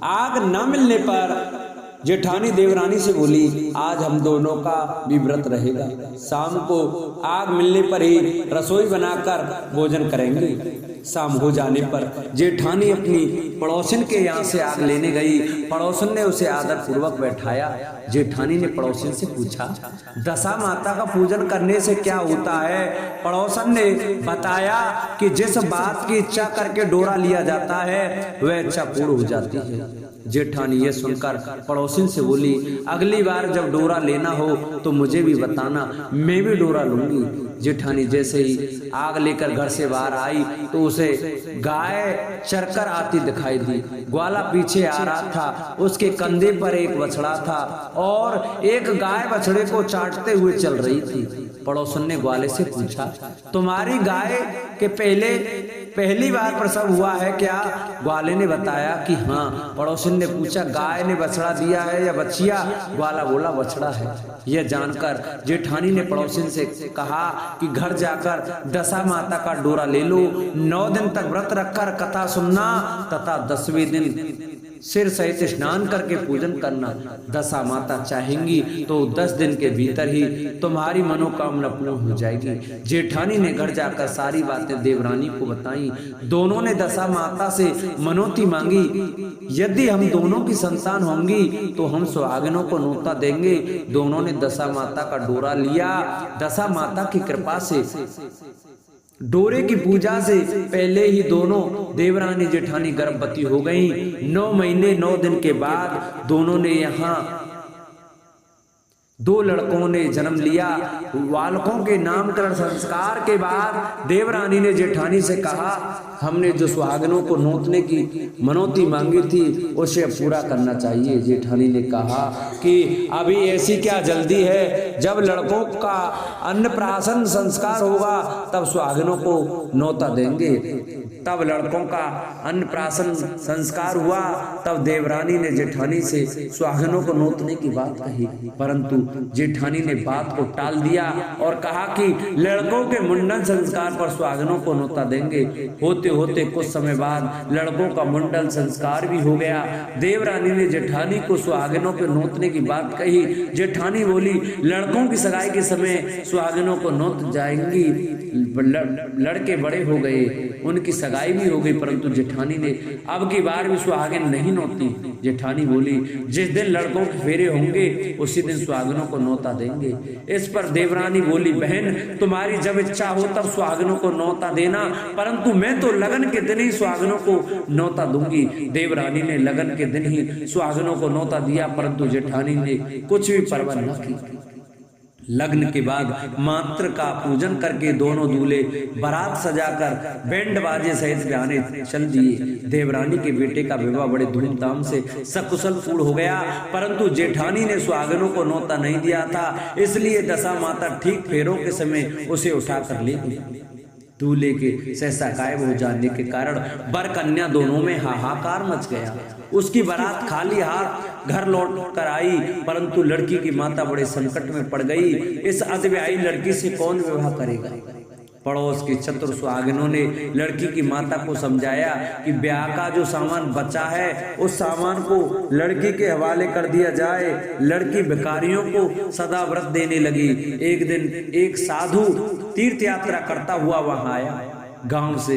आग न मिलने पर जेठानी देवरानी से बोली, आज हम दोनों का भी व्रत रहेगा। शाम को आग मिलने पर ही रसोई बनाकर भोजन करेंगे। शाम हो जाने पर जेठानी अपनी पड़ोसन के यहाँ से आग लेने गई। पड़ोसन ने उसे आदर पूर्वक बैठाया। जेठानी ने पड़ोसन से पूछा, दशा माता का पूजन करने से क्या होता है? पड़ोसन ने बताया कि जिस बात की इच्छा करके डोरा लिया जाता है वह इच्छा पूर्ण हो जाती है। जेठानी ये सुनकर पड़ोसन से बोली, अगली बार जब डोरा लेना हो तो मुझे भी बताना, मैं भी डोरा लूंगी। जेठानी जैसे ही आग लेकर घर से बाहर आई तो उसे गाय चरकर आती दिखाई दी। ग्वाला पीछे आ रहा था। उसके कंधे पर एक बछड़ा था और एक गाय बछड़े को चाटते हुए चल रही थी। पड़ोसन ने ग्वाले से पूछा, तुम्हारी गाय के पहली बार प्रसव हुआ है क्या? ग्वाले ने बताया कि हाँ। पड़ोसन ने पूछा, गाय ने बछड़ा दिया है या बछिया? ग्वाला बोला, बछड़ा है। यह जानकर जेठानी ने पड़ोसन से कहा कि घर जाकर दशा माता का डोरा ले लो। 9 दिन तक व्रत रखकर कथा सुनना तथा 10वें दिन सिर सहित स्नान करके पूजन करना। दशा माता चाहेंगी तो 10 दिन के भीतर ही तुम्हारी मनोकामना पूर्ण हो जाएगी। जेठानी ने घर जाकर सारी बातें देवरानी को बताई। दोनों ने दशा माता से मनोती मांगी, यदि हम दोनों की संतान होंगी तो हम सुहागिनों को न्योता देंगे। दोनों ने दशा माता का डोरा लिया। दशा माता की कृपा से डोरे की पूजा से पहले ही दोनों देवरानी जेठानी गर्भवती हो गईं। 9 महीने 9 दिन के बाद दोनों ने यहाँ 2 लड़कों ने जन्म लिया। बालकों के नामकरण संस्कार के बाद देवरानी ने जेठानी से कहा, हमने जो सुहागिनों को नोतने की मनोती मांगी थी उसे पूरा करना चाहिए। जेठानी ने कहा कि अभी ऐसी क्या जल्दी है, जब लड़कों का अन्नप्राशन संस्कार होगा तब सुहागिनों को नोता देंगे। तब लड़कों का अन्नप्राशन संस्कार हुआ। तब देवरानी ने जेठानी से सुहागिनों को नोतने की बात कही, परंतु जेठानी ने बात को टाल दिया और कहा कि लड़कों के मुंडन संस्कार पर सुहागिनों को नोता देंगे। होते होते कुछ समय बाद लड़कों का मुंडन संस्कार भी हो गया। देवरानी ने जेठानी को सुहागिनों के नोतने की बात कही। जेठानी बोली, लड़कों की सगाई के समय सुहागिनों को नोत जाएंगी। लड़के बड़े हो गए, उनकी सगाई भी हो गई, परंतु जेठानी ने अब की बार भी सुहागिन नहीं नोती। जेठानी बोली, जिस दिन लड़कों के फेरे होंगे उसी दिन सुहागिनों को नोता देंगे। इस पर देवरानी बोली, बहन तुम्हारी जब इच्छा हो तब सुहागिनों को नोता देना, परंतु मैं तो लगन के दिन ही सुहागिनों को नोता दूंगी। देवरानी ने लगन के दिन ही सुहागिनों को नोता दिया, परंतु जेठानी ने कुछ भी परवाह न की। लग्न के बाद मात्र का पूजन करके दोनों दूल्हे बारात सजाकर बैंड बाजे सहित ब्याने चल दिए। देवरानी के बेटे का विवाह बड़े धूमधाम से सकुशल पूर्ण हो गया, परंतु जेठानी ने सुहागिनों को नोता नहीं दिया था, इसलिए दशा माता ठीक फेरों के समय उसे उठाकर ले गई। दूल्हे के सहसा गायब हो जाने के कारण वर कन्या दोनों में हाहाकार मच गया। उसकी बारात खाली हाथ घर लौट कर आई, परंतु लड़की की माता बड़े संकट में पड़ गई। इस अधव्यायी लड़की से कौन विवाह करेगा? पड़ोस की चतुर सुहागिनों ने लड़की की माता को समझाया कि ब्याह का जो सामान बचा है उस सामान को लड़की के हवाले कर दिया जाए। लड़की भिखारियों को सदा व्रत देने लगी। एक दिन एक साधु तीर्थ यात्रा करता हुआ वहां आया। गांव से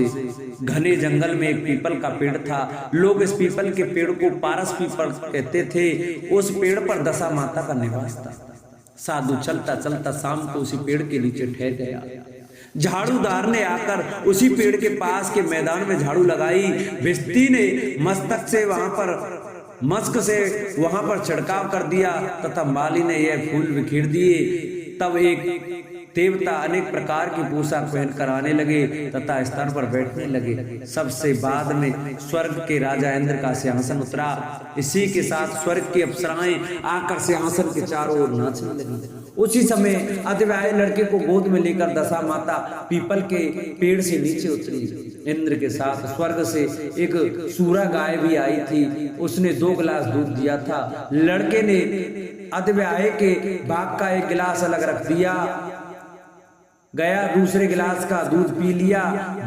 घने जंगल में एक पीपल का पेड़ था। लोग इस पीपल के पेड़ को पारस पीपल कहते थे। उस पेड़ पर दशा माता का निवास था। साधु चलता चलता शाम को उसी पेड़ के नीचे ठहर गया। झाड़ूदार ने आकर उसी पेड़ के पास के मैदान में झाड़ू लगाई। भिस्ती ने मस्तक से मस्क से वहां पर छिड़काव कर दिया तथा माली ने यह फूल बिखेर दिए। तब एक देवता अनेक प्रकार की पोशाक पहनकर आने लगे तथा स्थान पर बैठने लगे। सबसे बाद में स्वर्ग के राजा इंद्र का सिंहासन उतरा। इसी के साथ स्वर्ग की अप्सराएं आकर सिंहासन के चारों ओर नाचने लगी। उसी समय अतिव्याही लड़के को गोद में लेकर दशा माता पीपल के पेड़ से नीचे उतरी। इंद्र के साथ स्वर्ग से एक सूरा गाय भी आई थी। उसने 2 गिलास दूध दिया था। लड़के ने अतिव्याही के भाग का 1 गिलास अलग रख दिया गया, दूसरे गिलास का दूध पी लिया।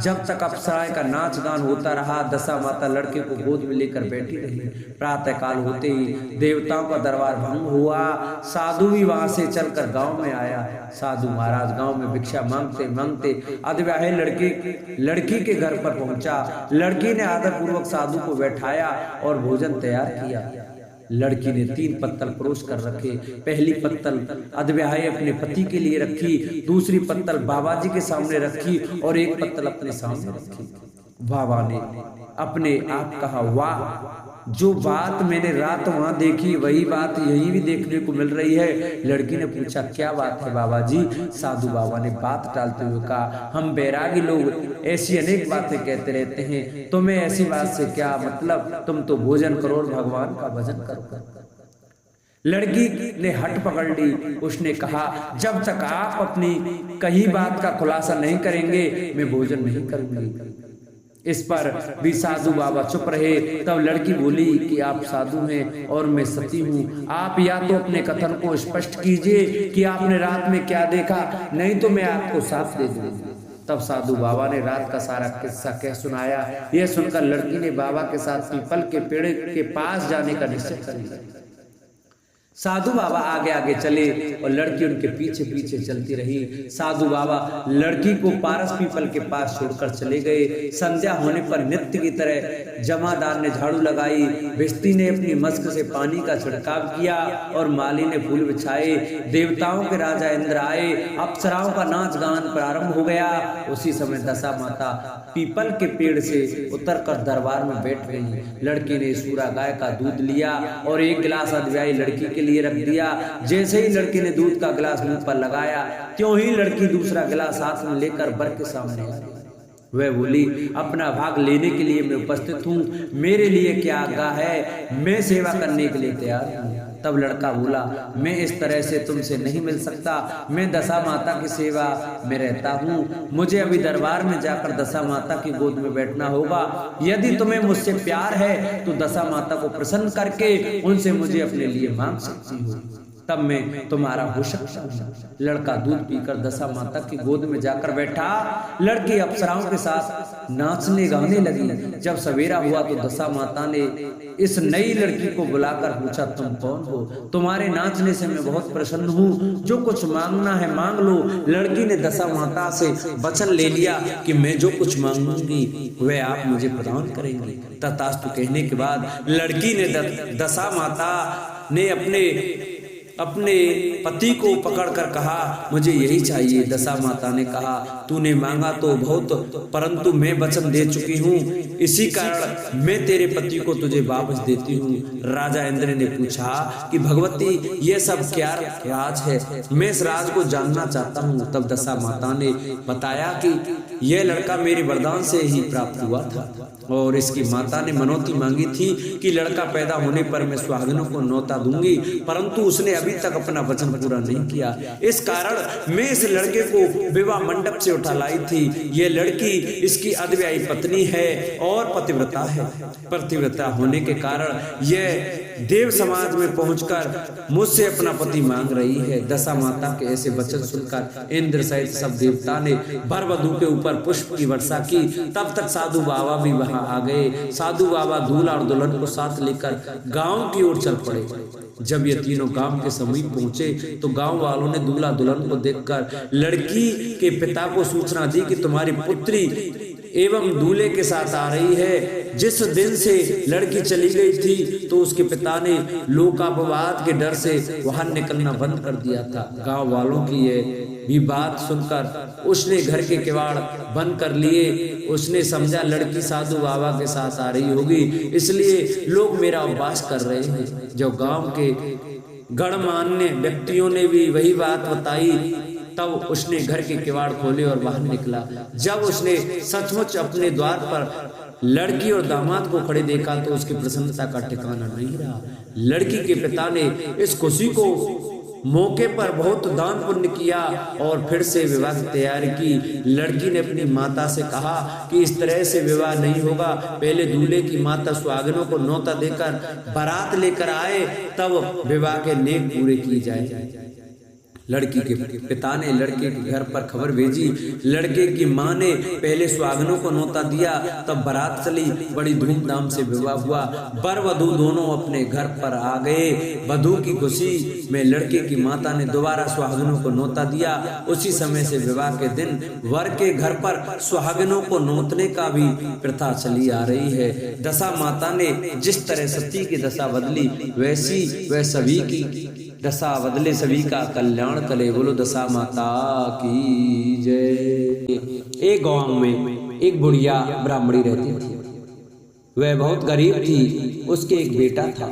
जब तक अप्सराएं का नाच गान होता रहा, दशा माता लड़के को गोद में लेकर बैठी रही। प्रातः काल होते ही देवताओं का दरबार भंग हुआ। साधु भी वहां से चलकर गांव में आया। साधु महाराज गांव में भिक्षा मांगते मांगते अतिव्याही लड़की के घर पर पहुंचा। लड़की ने आदर पूर्वक साधु को बैठाया और भोजन तैयार किया। लड़की ने 3 पत्तल परोस कर रखे। पहली पत्तल अतिव्याही अपने पति के लिए रखी, दूसरी पत्तल बाबा जी के सामने रखी और 1 पत्तल अपने सामने रखी। बाबा ने अपने आप कहा, वाह, जो बात मैंने रात वहां देखी वही बात यही भी देखने को मिल रही है। लड़की ने पूछा, क्या बात है बाबा जी? साधु बाबा ने बात टालते हुए कहा, हम बैरागी लोग ऐसी अनेक बातें कहते रहते हैं, तुम्हें ऐसी बात से क्या मतलब? तुम तो भोजन करो और भगवान का भजन करो। लड़की ने हट पकड़ ली। उसने कहा, जब तक आप अपनी कही बात का खुलासा नहीं करेंगे मैं भोजन नहीं करूंगी। इस पर भी साधु बाबा चुप रहे। तब लड़की बोली कि आप साधु हैं और मैं सती हूँ। आप या तो अपने कथन को स्पष्ट कीजिए कि आपने रात में क्या देखा, नहीं तो मैं आपको साफ दे दूंगी। तब साधु बाबा ने रात का सारा किस्सा कह सुनाया। यह सुनकर लड़की ने बाबा के साथ पीपल के पेड़ के पास जाने का निश्चय कर लिया। साधु बाबा आगे आगे चले और लड़की उनके पीछे पीछे चलती रही। साधु बाबा लड़की को पारस पीपल के पास छोड़कर चले गए। संध्या होने पर नित्य की तरह जमादार ने झाड़ू लगाई, भिस्ती ने अपनी मस्क से पानी का छिड़काव किया और माली ने फूल बिछाए। देवताओं के राजा इंद्र आए। अप्सराओं का नाच गान प्रारंभ हो गया। उसी समय दशा माता पीपल के पेड़ से उतरकर दरबार में बैठ गई। लड़की ने सूरा गाय का दूध लिया और 1 गिलास अतिव्याही लड़की के लिए रख दिया। जैसे ही लड़की ने दूध का गिलास मुंह पर लगाया, त्यों ही लड़की दूसरा गिलास हाथ में लेकर बर के सामने आ गई। वह बोली, अपना भाग लेने के लिए मैं उपस्थित हूँ, मेरे लिए क्या आज्ञा है? मैं सेवा करने के लिए तैयार हूँ। तब लड़का बोला, मैं इस तरह से तुमसे नहीं मिल सकता। मैं दशा माता की सेवा में रहता हूँ। मुझे अभी दरबार में जाकर दशा माता की गोद में बैठना होगा। यदि तुम्हें मुझसे प्यार है तो दशा माता को प्रसन्न करके उनसे मुझे अपने लिए मांग सकती हो, तब मैं तुम्हारा हो सकता हूँ। लड़का दूध पीकर दशा माता की गोद में जाकर बैठा। लड़की अप्सराओं के साथ नाचने गाने लगी। जब सवेरा हुआ तो दशा माता ने इस नई लड़की को बुलाकर पूछा, तुम कौन हो? तुम्हारे नाचने से मैं बहुत प्रसन्न हूँ, जो कुछ मांगना है मांग लो। लड़की ने दशा माता से वचन ले लिया कि मैं जो कुछ मांगूंगी वह आप मुझे प्रदान करेंगी। तथास्तु कहने के बाद लड़की ने दशा माता ने अपने पति को पकड़कर कहा, मुझे यही चाहिए। दशा माता ने कहा, तूने मांगा तो बहुत, परंतु मैं वचन दे चुकी हूँ, इसी कारण मैं तेरे पति को तुझे वापस देती हूँ। राजा इंद्र ने पूछा कि भगवती, ये सब क्या राज है? मैं इस राज को जानना चाहता हूँ। तब दशा माता ने बताया कि यह लड़का मेरे वरदान से ही प्राप्त हुआ था और इसकी माता ने मनौती मांगी थी कि लड़का पैदा होने पर मैं सुहागिनों को न्योता दूंगी, परंतु उसने अभी तक अपना वचन पूरा नहीं किया। इस कारण मैं इस लड़के को विवाह मंडप से उठा लाई थी। यह लड़की इसकी अद्वितीय पत्नी है और पतिव्रता है। पतिव्रता होने के कारण यह देव समाज में पहुंचकर मुझसे अपना पति मांग रही है। दशा माता के ऐसे वचन सुनकर इंद्र सहित सब देवता ने वर वधू के ऊपर पुष्प की वर्षा की। तब तक साधु बाबा भी वहां आ गए। साधु बाबा दूल्हा और दुल्हन को साथ लेकर गांव की ओर चल पड़े। जब ये तीनों गांव के समीप पहुंचे तो गांव वालों ने दूल्हा दुल्हन को देखकर लड़की के पिता को सूचना दी कि तुम्हारी पुत्री एवं दूल्हे के साथ आ रही है। जिस दिन से लड़की चली गई थी तो उसके पिता ने लोकापवाद के डर से वहां निकलना बंद कर दिया था। गांव वालों की ये भी बात सुनकर उसने घर के किवाड़ बंद कर लिए। उसने समझा लड़की साधु बाबा के साथ आ रही होगी, इसलिए लोग मेरा उपवास कर रहे हैं। जो गांव के गणमान्य व्यक्तियों ने भी वही बात बताई, तब उसने घर के किवाड़ खोले और बाहर निकला। जब उसने सचमुच अपने द्वार पर लड़की और दामाद को खड़े देखा तो उसकी प्रसन्नता का ठिकाना नहीं रहा। लड़की के पिता ने इस खुशी को मौके पर बहुत दान पुण्य किया और फिर से विवाह की तैयारी की। लड़की ने अपनी माता से कहा कि इस तरह से विवाह नहीं होगा, पहले दूल्हे की माता सुहागिनों को न्योता देकर बारात लेकर आए, तब विवाह के नेक पूरे किए जाए। लड़की के पिता ने लड़के के घर पर खबर भेजी। लड़के की माँ ने पहले सुहागिनों को न्योता दिया, तब बारात चली। बड़ी धूमधाम से विवाह हुआ। वर वधू दोनों अपने घर पर आ गए। वधू की खुशी में लड़के की माता ने दोबारा सुहागिनों को न्योता दिया। उसी समय से विवाह के दिन वर के घर पर सुहागिनों को न्योतने का भी प्रथा चली आ रही है। दशा माता ने जिस तरह सती की दशा बदली, वैसी वह सभी की दशा बदले, सभी का कल्याण करे। बोलो दशा माता की जय। एक गांव में एक बुढ़िया ब्राह्मणी रहती थी। वह बहुत गरीब थी। उसके एक बेटा था।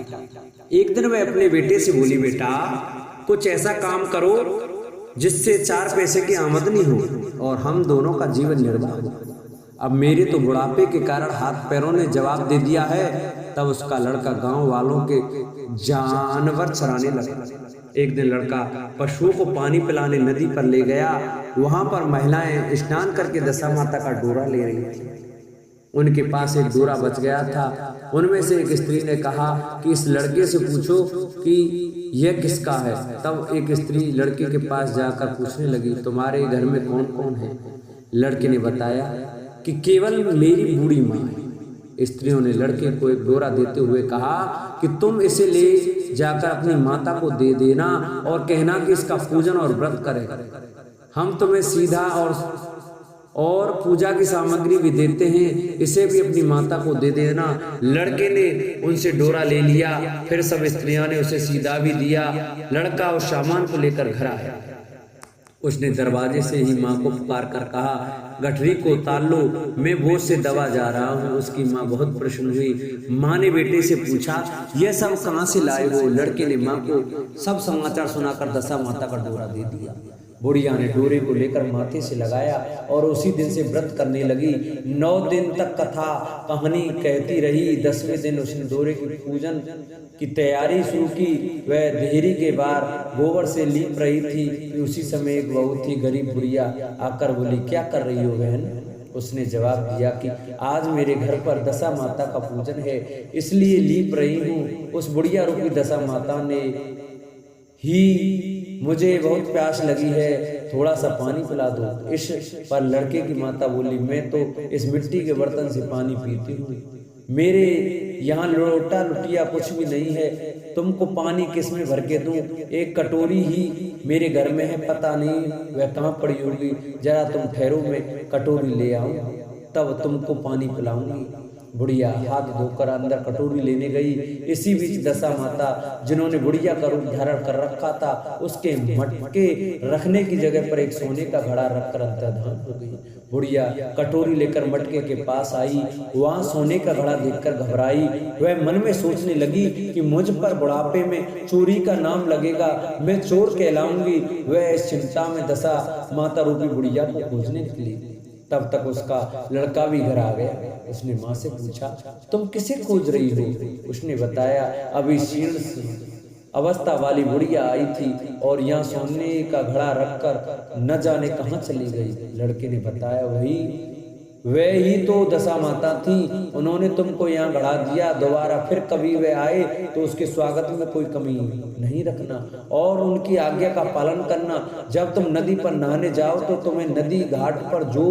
एक दिन वह अपने बेटे से बोली, बेटा कुछ ऐसा काम करो जिससे 4 पैसे की आमदनी हो और हम दोनों का जीवन निर्वाह हो। अब मेरे तो बुढ़ापे के कारण हाथ पैरों ने जवाब दे दिया है। तब उसका लड़का गांव वालों के जानवर चराने लगा। एक दिन लड़का पशुओं को पानी पिलाने नदी पर ले गया। वहां पर महिलाएं स्नान करके दशा माता का डोरा ले रही थी। उनके पास एक डोरा बच गया था। उनमें से एक स्त्री ने कहा कि इस लड़के से पूछो कि यह किसका है। तब एक स्त्री लड़के के पास जाकर पूछने लगी, तुम्हारे घर में कौन कौन है? लड़के ने बताया कि केवल मेरी बूढ़ी माँ है। स्त्रियों ने लड़के को एक डोरा देते हुए कहा कि तुम इसे ले जाकर अपनी माता को दे देना और कहना कि इसका पूजन और व्रत करे। हम तुम्हें सीधा और पूजा की सामग्री भी देते हैं, इसे भी अपनी माता को दे देना। लड़के ने उनसे डोरा ले लिया। फिर सब स्त्रियों ने उसे सीधा भी दिया। लड़का उस सामान को लेकर घर आया। उसने दरवाजे से ही माँ को पुकार कर कहा, गठरी को उतार लो, मैं बोझ से दबा जा रहा हूँ। उसकी माँ बहुत प्रसन्न हुई। माँ ने बेटे से पूछा, यह सब कहाँ से लाए हो? लड़के ने माँ को सब समाचार सुनाकर दशा माता का डोरा दे दिया। बुढ़िया ने डोरे को लेकर माथे से लगाया और उसी दिन से व्रत करने लगी। 9 दिन तक कथा कहानी कहती रही। 10वें दिन उसने डोरे के पूजन की तैयारी शुरू की। वह देहरी के बाहर गोबर से लीप रही थी। उसी समय एक बहुत ही गरीब बुढ़िया आकर बोली, क्या कर रही हो बहन? उसने जवाब दिया कि आज मेरे घर पर दशा माता का पूजन है, इसलिए लीप रही हूँ। उस बुढ़िया रूपी दशा माता ने ही मुझे बहुत प्यास लगी है, थोड़ा सा पानी पिला दो। इस पर लड़के की माता बोली, मैं तो इस मिट्टी के बर्तन से पानी पीती हूँ, मेरे यहाँ लोटा लुटिया कुछ भी नहीं है, तुमको पानी किस में भर के दूं? एक कटोरी ही मेरे घर में है, पता नहीं वह कहाँ पड़ी होगी, जरा तुम ठहरो, मैं कटोरी ले आऊं तब तुमको पानी पिलाऊंगी। बुढ़िया हाथ धोकर अंदर कटोरी लेने गई। इसी बीच दशा माता, जिन्होंने बुढ़िया का रूप धारण कर रखा था, उसके मटके रखने की जगह पर एक सोने का घड़ा रखकर अंतर्धान हो गई। बुढ़िया कटोरी लेकर मटके के पास आई। वहां सोने का घड़ा देखकर घबराई। वह मन में सोचने लगी कि मुझ पर बुढ़ापे में चोरी का नाम लगेगा, मैं चोर कहलाऊंगी। वह इस चिंता में दशा माता रूपी बुढ़िया को खोजने निकली। तब तक उसका लड़का भी घर आ गया। उसने माँ से पूछा, तुम किसे खोज रही हो? उसने बताया, अभी शीर्ण अवस्था वाली बुढ़िया आई थी और यहाँ सोने का घड़ा रखकर न जाने कहाँ चली गई। लड़के ने बताया, वह ही तो दशा माता थी, उन्होंने तुमको यहाँ गड़ा दिया। दोबारा फिर कभी वे आए तो उसके स्वागत में कोई कमी नहीं रखना और उनकी आज्ञा का पालन करना। जब तुम नदी पर नहाने जाओ तो तुम्हें नदी घाट पर जो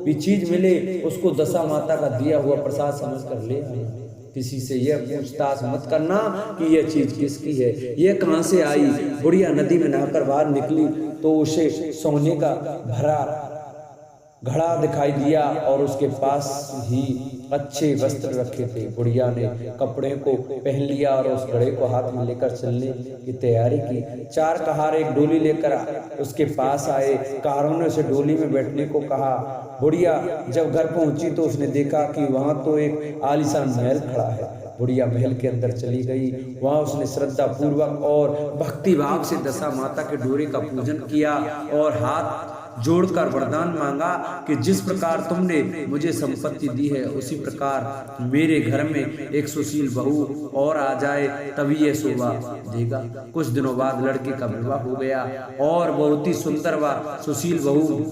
भी चीज मिले उसको दशा माता का दिया हुआ प्रसाद समझ कर ले आना। किसी से यह पूछताछ मत करना कि यह चीज किसकी है, यह कहाँ से आई। बुढ़िया नदी में नहाकर बाहर निकली तो उसे सोने का भरा घड़ा दिखाई दिया और उसके पास ही अच्छे वस्त्र रखे थे। बुढ़िया ने कपड़े को पहन लिया और उस घड़े को हाथ में लेकर चलने की तैयारी की। 4 कहार एक डोली लेकर उसके पास आए। कहारों ने उसे डोली में बैठने को कहा। बुढ़िया जब घर पहुंची तो उसने देखा कि वहां तो एक आलीशान महल खड़ा है। बुढ़िया महल के अंदर चली गई। वहां उसने श्रद्धा पूर्वक और भक्ति भाव से दशा माता के डोरे का पूजन किया और हाथ जोड़कर वरदान मांगा कि जिस प्रकार तुमने मुझे संपत्ति दी है उसी प्रकार मेरे घर में एक सुशील बहू और आ जाए तभी यह शोभा देगा। कुछ दिनों बाद लड़के का विवाह हो गया और बहुत ही सुंदर व सुशील बहू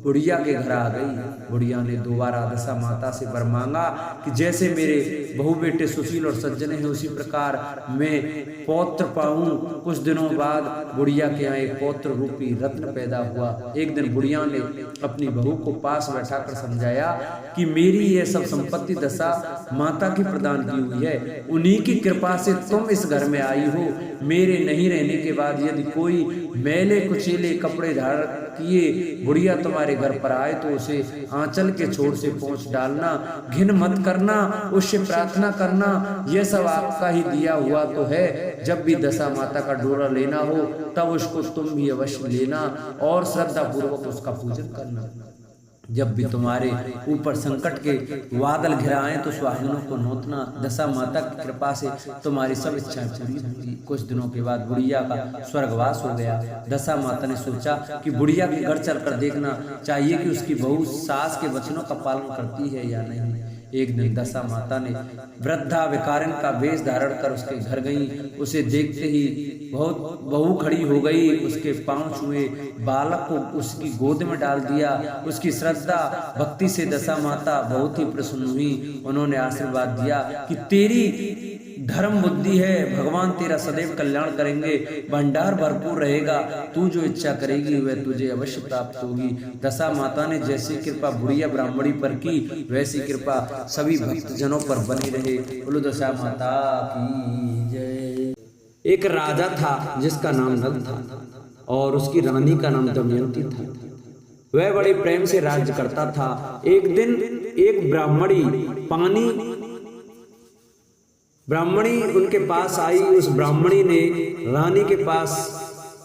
बुढ़िया के घर आ गई। बुढ़िया ने दोबारा दशा माता से वर मांगा कि जैसे मेरे बहू बेटे सुशील और सज्जन हैं उसी प्रकार मैं पौत्र पाऊं। कुछ दिनों बाद बुढ़िया के यहाँ एक पौत्र रूपी रत्न पैदा हुआ। एक दिन बुढ़िया ने अपनी बहू को पास बैठाकर समझाया कि मेरी यह सब संपत्ति दशा माता की प्रदान की हुई है, उन्हीं की कृपा से तुम इस घर में आई हो। मेरे नहीं रहने के बाद यदि कोई मैले कुचेले कपड़े धारण किए बुढ़िया तुम्हारे घर पर आए तो उसे आंचल के छोर से पोंछ डालना, घिन मत करना, उससे प्रार्थना करना, यह सब आपका ही दिया हुआ तो है। जब भी दशा माता का डोरा लेना हो तब उसको तुम भी अवश्य लेना और श्रद्धा पूर्वक उसका पूजन करना। जब भी तुम्हारे ऊपर संकट के बादल घिराएं तो सुहागिनों को नोतना, दशा माता की कृपा से तुम्हारी सब इच्छाएं पूरी होंगी। कुछ दिनों के बाद बुढ़िया का स्वर्गवास हो गया। दशा माता ने सोचा कि बुढ़िया के घर चलकर देखना चाहिए कि उसकी बहू सास के वचनों का पालन करती है या नहीं। एक दिन दशा माता ने वृद्धा विकारिन का वेश धारण कर उसके घर गई। उसे देखते ही बहुत बहू खड़ी हो गई, उसके पांव छुए, बालक को उसकी गोद में डाल दिया। उसकी श्रद्धा भक्ति से दशा माता बहुत ही प्रसन्न हुई। उन्होंने आशीर्वाद दिया कि तेरी धर्म बुद्धि है, भगवान तेरा सदैव कल्याण करेंगे, भंडार भरपूर रहेगा, तू जो इच्छा करेगी वह तुझे अवश्य प्राप्त होगी। दशा माता ने जैसी कृपा बुढ़िया ब्राह्मणी पर की वैसी कृपा सभी भक्तजनों पर बनी रहे। बोलो दशा माता की जय। एक राजा था जिसका नाम नल था और उसकी रानी का नाम दमयंती था। वह बड़े प्रेम से राज्य करता था। एक दिन एक ब्राह्मणी उनके पास आई। उस ब्राह्मणी ने रानी के पास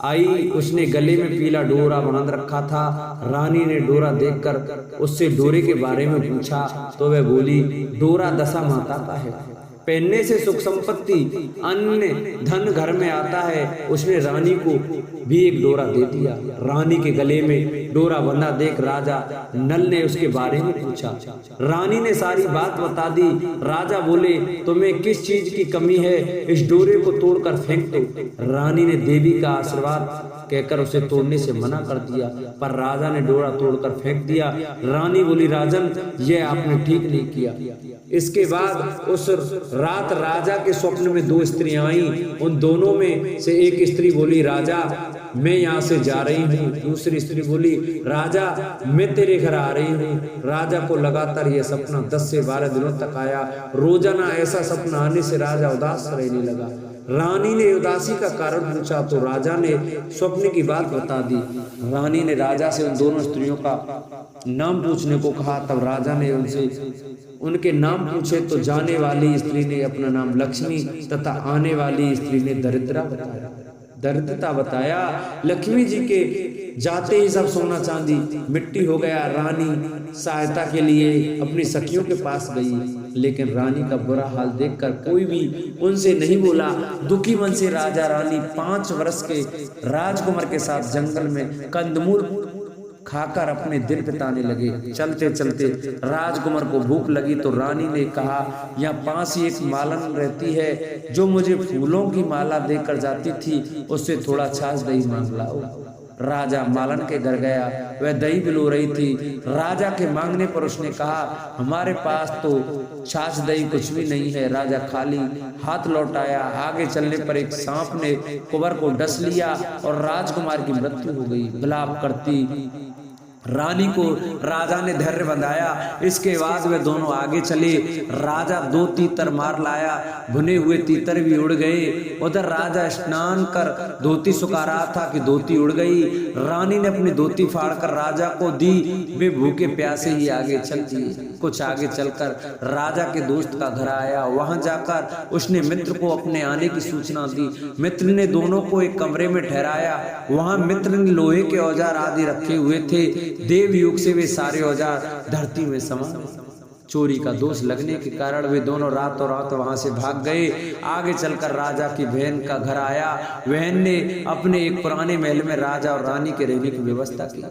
आई। उसने गले में पीला डोरा बांध रखा था। रानी ने डोरा देखकर उससे डोरे के बारे में पूछा तो वह बोली, डोरा दशा माता का है, पहनने से सुख संपत्ति अन्य धन घर में आता है। उसने रानी को भी एक डोरा दे दिया। रानी के गले में डोरा बंधा देख राजा नल ने उसके बारे में पूछा। रानी ने सारी बात बता दी। राजा बोले, तुम्हें किस चीज की कमी है, इस डोरे को तोड़कर फेंक दो। रानी ने देवी का आशीर्वाद कहकर उसे तोड़ने से मना कर दिया, पर राजा ने डोरा तोड़कर फेंक दिया। रानी बोली, राजन यह आपने ठीक नहीं किया। इसके बाद उस रात राजा के स्वप्न में दो स्त्रियां आईं। उन दोनों में से एक स्त्री बोली, राजा मैं यहाँ से जा रही हूँ। दूसरी स्त्री बोली, राजा मैं तेरे घर आ रही हूँ। राजा को लगातार यह सपना 10 से 12 दिनों तक आया। रोजाना ऐसा सपना आने से राजा उदास रहने लगा। रानी ने उदासी का कारण पूछा तो राजा ने स्वप्न की बात बता दी। रानी ने राजा से उन दोनों स्त्रियों का नाम पूछने को कहा। तब राजा ने उनसे उनके नाम पूछे तो जाने वाली स्त्री ने अपना नाम लक्ष्मी तथा आने वाली स्त्री ने दरिद्रता बताया। लक्ष्मी जी के जाते ही सब सोना चांदी मिट्टी हो गया। रानी सहायता के लिए अपनी सखियों के पास गई, लेकिन रानी का बुरा हाल देखकर कोई भी उनसे नहीं बोला। दुखी मन से राजा रानी 5 वर्ष के राजकुमार के साथ जंगल में कंदमूल खाकर अपने दिन बिताने लगे। चलते चलते राजकुमार को भूख लगी तो रानी ने कहा, यहाँ पास ही एक मालन रहती है जो मुझे फूलों की माला देकर जाती थी, उससे थोड़ा छाछ दही मांग लाओ। राजा मालन के घर गया। वह दही बिलो रही थी। राजा के मांगने पर उसने कहा, हमारे पास तो छाछ दही कुछ भी नहीं है। राजा खाली हाथ लौट आया। आगे चलने पर एक सांप ने कुंवर को डस लिया और राजकुमार की मृत्यु हो गई। विलाप करती रानी को राजा ने धैर्य बंधाया। इसके बाद वे दोनों आगे चले। राजा 2 तीतर मार लाया। भुने हुए तीतर भी उड़ गए। उधर राजा स्नान कर धोती सुखा रहा था कि धोती उड़ गई। रानी ने अपनी धोती फाड़कर राजा को दी। वे भूखे प्यासे ही आगे चल दिए। कुछ आगे चलकर राजा के दोस्त का घर आया। वहां जाकर उसने मित्र को अपने आने की सूचना दी। मित्र ने दोनों को एक कमरे में ठहराया। वहां मित्र ने लोहे के औजार आदि रखे हुए थे। देव युग से वे सारे औजार धरती में समा। चोरी का दोष लगने के कारण वे दोनों रातों रात वहां से भाग गए। आगे चलकर राजा की बहन का घर आया। बहन ने अपने एक पुराने महल में राजा और रानी के रहने की व्यवस्था की।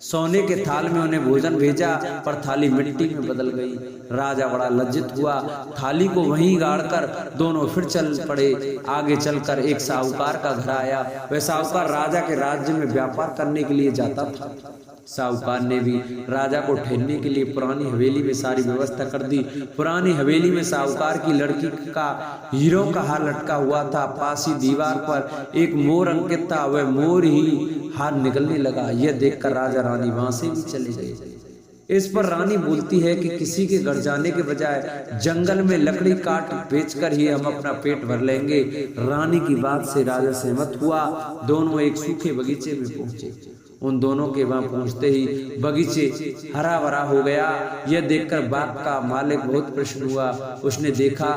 सोने के थाल में उन्हें भोजन भेजा, पर थाली मिट्टी में बदल गई। राजा बड़ा लज्जित हुआ, थाली को वहीं गाड़कर दोनों फिर चल पड़े। आगे चलकर एक साहूकार का घर आया। वह साहूकार राजा के राज्य में व्यापार करने के लिए जाता था। साहूकार ने भी राजा को ठहरने के लिए पुरानी हवेली में सारी व्यवस्था कर दी। पुरानी हवेली में साहूकार की लड़की का हीरों का हार लटका हुआ था। पास ही दीवार पर एक मोर अंकित था। वह मोर ही हार निकलने लगा। यह देखकर राजा रानी वहां से भी चले गए। इस पर रानी बोलती है कि किसी के घर जाने के बजाय जंगल में लकड़ी काट बेचकर ही हम अपना पेट भर लेंगे। रानी की बात से राजा सहमत हुआ। दोनों एक सूखे बगीचे में पहुंचे। उन दोनों के वहां पहुंचते ही बगीचे हरा भरा हो गया। यह देखकर बाग का मालिक बहुत प्रसन्न हुआ। उसने देखा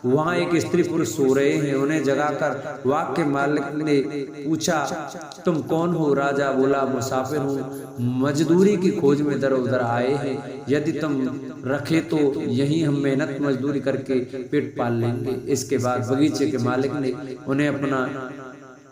वहां एक स्त्री पुरुष सो रहे हैं। उन्हें जगाकर बाग के मालिक ने पूछा, तुम कौन हो? राजा बोला, मुसाफिर हूँ, मजदूरी की खोज में इधर उधर आए हैं। यदि तुम रखे तो यहीं हम मेहनत मजदूरी करके पेट पाल लेंगे। इसके बाद बगीचे के मालिक ने उन्हें अपना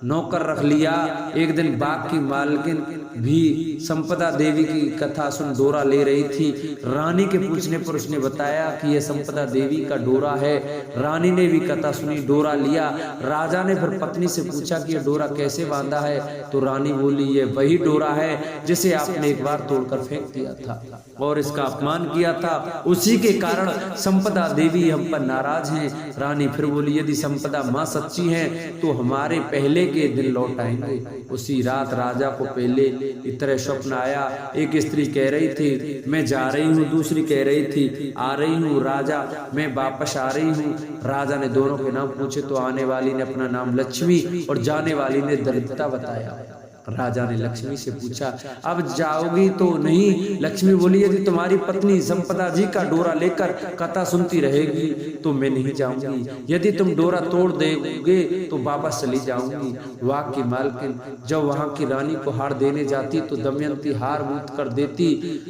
नौकर रख लिया। एक दिन बाग की मालकिन भी संपदा देवी की कथा सुन डोरा ले रही थी। रानी के पूछने पर उसने बताया कि यह संपदा देवी का डोरा है। रानी ने भी कथा सुनी, डोरा लिया। राजा ने फिर पत्नी से पूछा कि यह डोरा कैसे बांधा है? तो रानी बोली, यह वही डोरा है जिसे आपने एक बार तोड़कर फेंक दिया था और इसका अपमान किया था। उसी के कारण संपदा देवी हम पर नाराज हैं। रानी फिर बोली, यदि संपदा माँ सच्ची है तो हमारे पहले के दिन लौट आएंगे। उसी रात राजा को पहले इस तरह स्वप्न आया। एक स्त्री कह रही थी, मैं जा रही हूँ। दूसरी कह रही थी, आ रही हूँ राजा, मैं वापस आ रही हूँ। राजा ने दोनों के नाम पूछे तो आने वाली ने अपना नाम लक्ष्मी और जाने वाली ने दरिद्रता बताया। राजा ने लक्ष्मी से पूछा, अब जाओगी तो नहीं? लक्ष्मी बोली, यदि तुम्हारी पत्नी संपदा जी का डोरा लेकर कथा सुनती रहेगी तो मैं नहीं जाऊंगी। यदि तुम डोरा तोड़ दोगे तो वापस चली जाऊंगी। वाक की मालकिन जब वहां की रानी को हार देने जाती तो दमयंती हार बूत कर देती।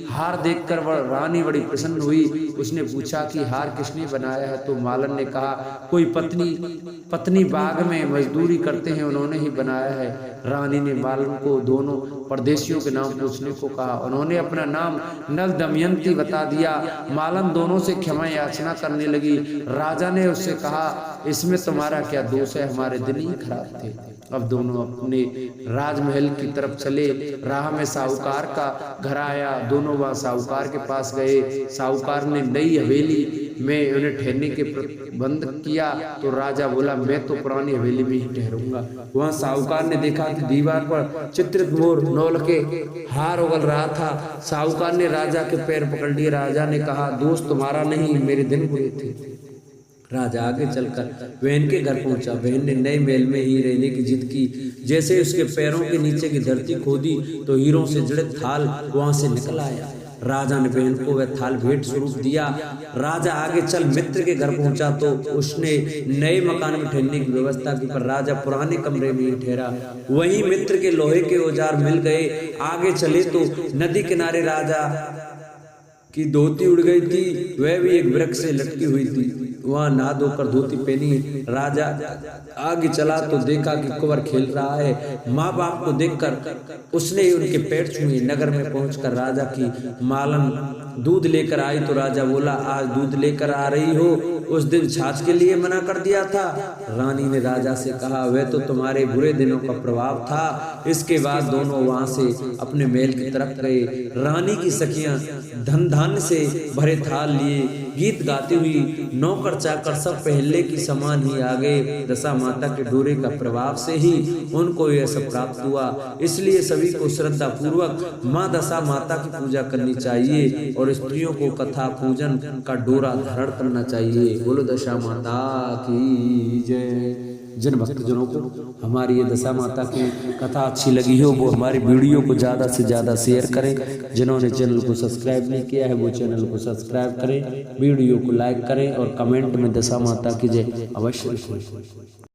हार देखकर वह रानी बड़ी प्रसन्न हुई। उसने पूछा कि हार किसने बनाया है? तो मालन ने कहा, कोई पत्नी बाग में मजदूरी करते हैं, उन्होंने ही बनाया है। रानी ने मालन को दोनों परदेशियों के नाम पूछने को कहा। उन्होंने अपना नाम नल दमयंती बता दिया। मालन दोनों से क्षमा याचना करने लगी। राजा ने उससे कहा, इसमें तुम्हारा क्या दोष है? हमारे दिन ही खराब थे। अब दोनों अपने राजमहल की तरफ चले। राह में साहूकार का घर आया। दोनों वहां साहूकार के पास गए। साहूकार ने नई हवेली में उन्हें ठहरने के प्रबंध किया तो राजा बोला, मैं तो पुरानी हवेली में ही ठहरूंगा। वहां साहूकार ने देखा कि दीवार पर चित्रित मोर नौल के हार उगल रहा था। साहूकार ने राजा के पैर पकड़ लिए। राजा ने कहा, दोस्त तुम्हारा नहीं, मेरे दिन बुरे थे। राजा आगे चलकर बहन के घर पहुंचा। बहन ने नए महल में ही रहने की जिद की। जैसे उसके पैरों के नीचे की धरती खोदी तो हीरों से जड़ित थाल वहां से निकल आया। राजा ने बहन को वह थाल भेंट स्वरूप दिया। राजा आगे चल मित्र के घर पहुंचा तो उसने नए मकान में ठहरने की व्यवस्था की, पर राजा पुराने कमरे में ही ठहरा। वहीं मित्र के लोहे के औजार मिल गए। आगे चले तो नदी किनारे राजा की धोती उड़ गई थी। वह भी एक वृक्ष से लटकी हुई थी। वहां नहा धोकर धोती पहनी। राजा आगे चला तो देखा कि कुंवर खेल रहा है। माँ बाप को देखकर उसने उनके पैर छुए। नगर में पहुंचकर राजा की मालन दूध लेकर आई तो राजा बोला, आज दूध लेकर आ रही हो? उस दिन छाछ के लिए मना कर दिया था। रानी ने राजा से कहा, वह तो तुम्हारे बुरे दिनों का प्रभाव था। इसके बाद दोनों वहां से अपने महल की तरफ गए। रानी की सखियां धन धान्य से भरे थाल लिए गीत गाती हुई नौकर चाकर सब पहले की समान ही आ गए। दशा माता के डोरे का प्रभाव से ही उनको यह सब प्राप्त हुआ। इसलिए सभी को श्रद्धा पूर्वक माँ दशा माता की पूजा करनी चाहिए और स्त्रियों को कथा पूजन का डोरा धारण करना चाहिए। बोलो दशा माता की जय। जिन भक्तजनों को हमारी ये दशा माता की कथा अच्छी लगी हो वो हमारी वीडियो को ज़्यादा से ज़्यादा शेयर करें। जिन्होंने चैनल को सब्सक्राइब नहीं किया है वो चैनल को सब्सक्राइब करें, वीडियो को लाइक करें और कमेंट में दशा माता की जय अवश्य लिखें।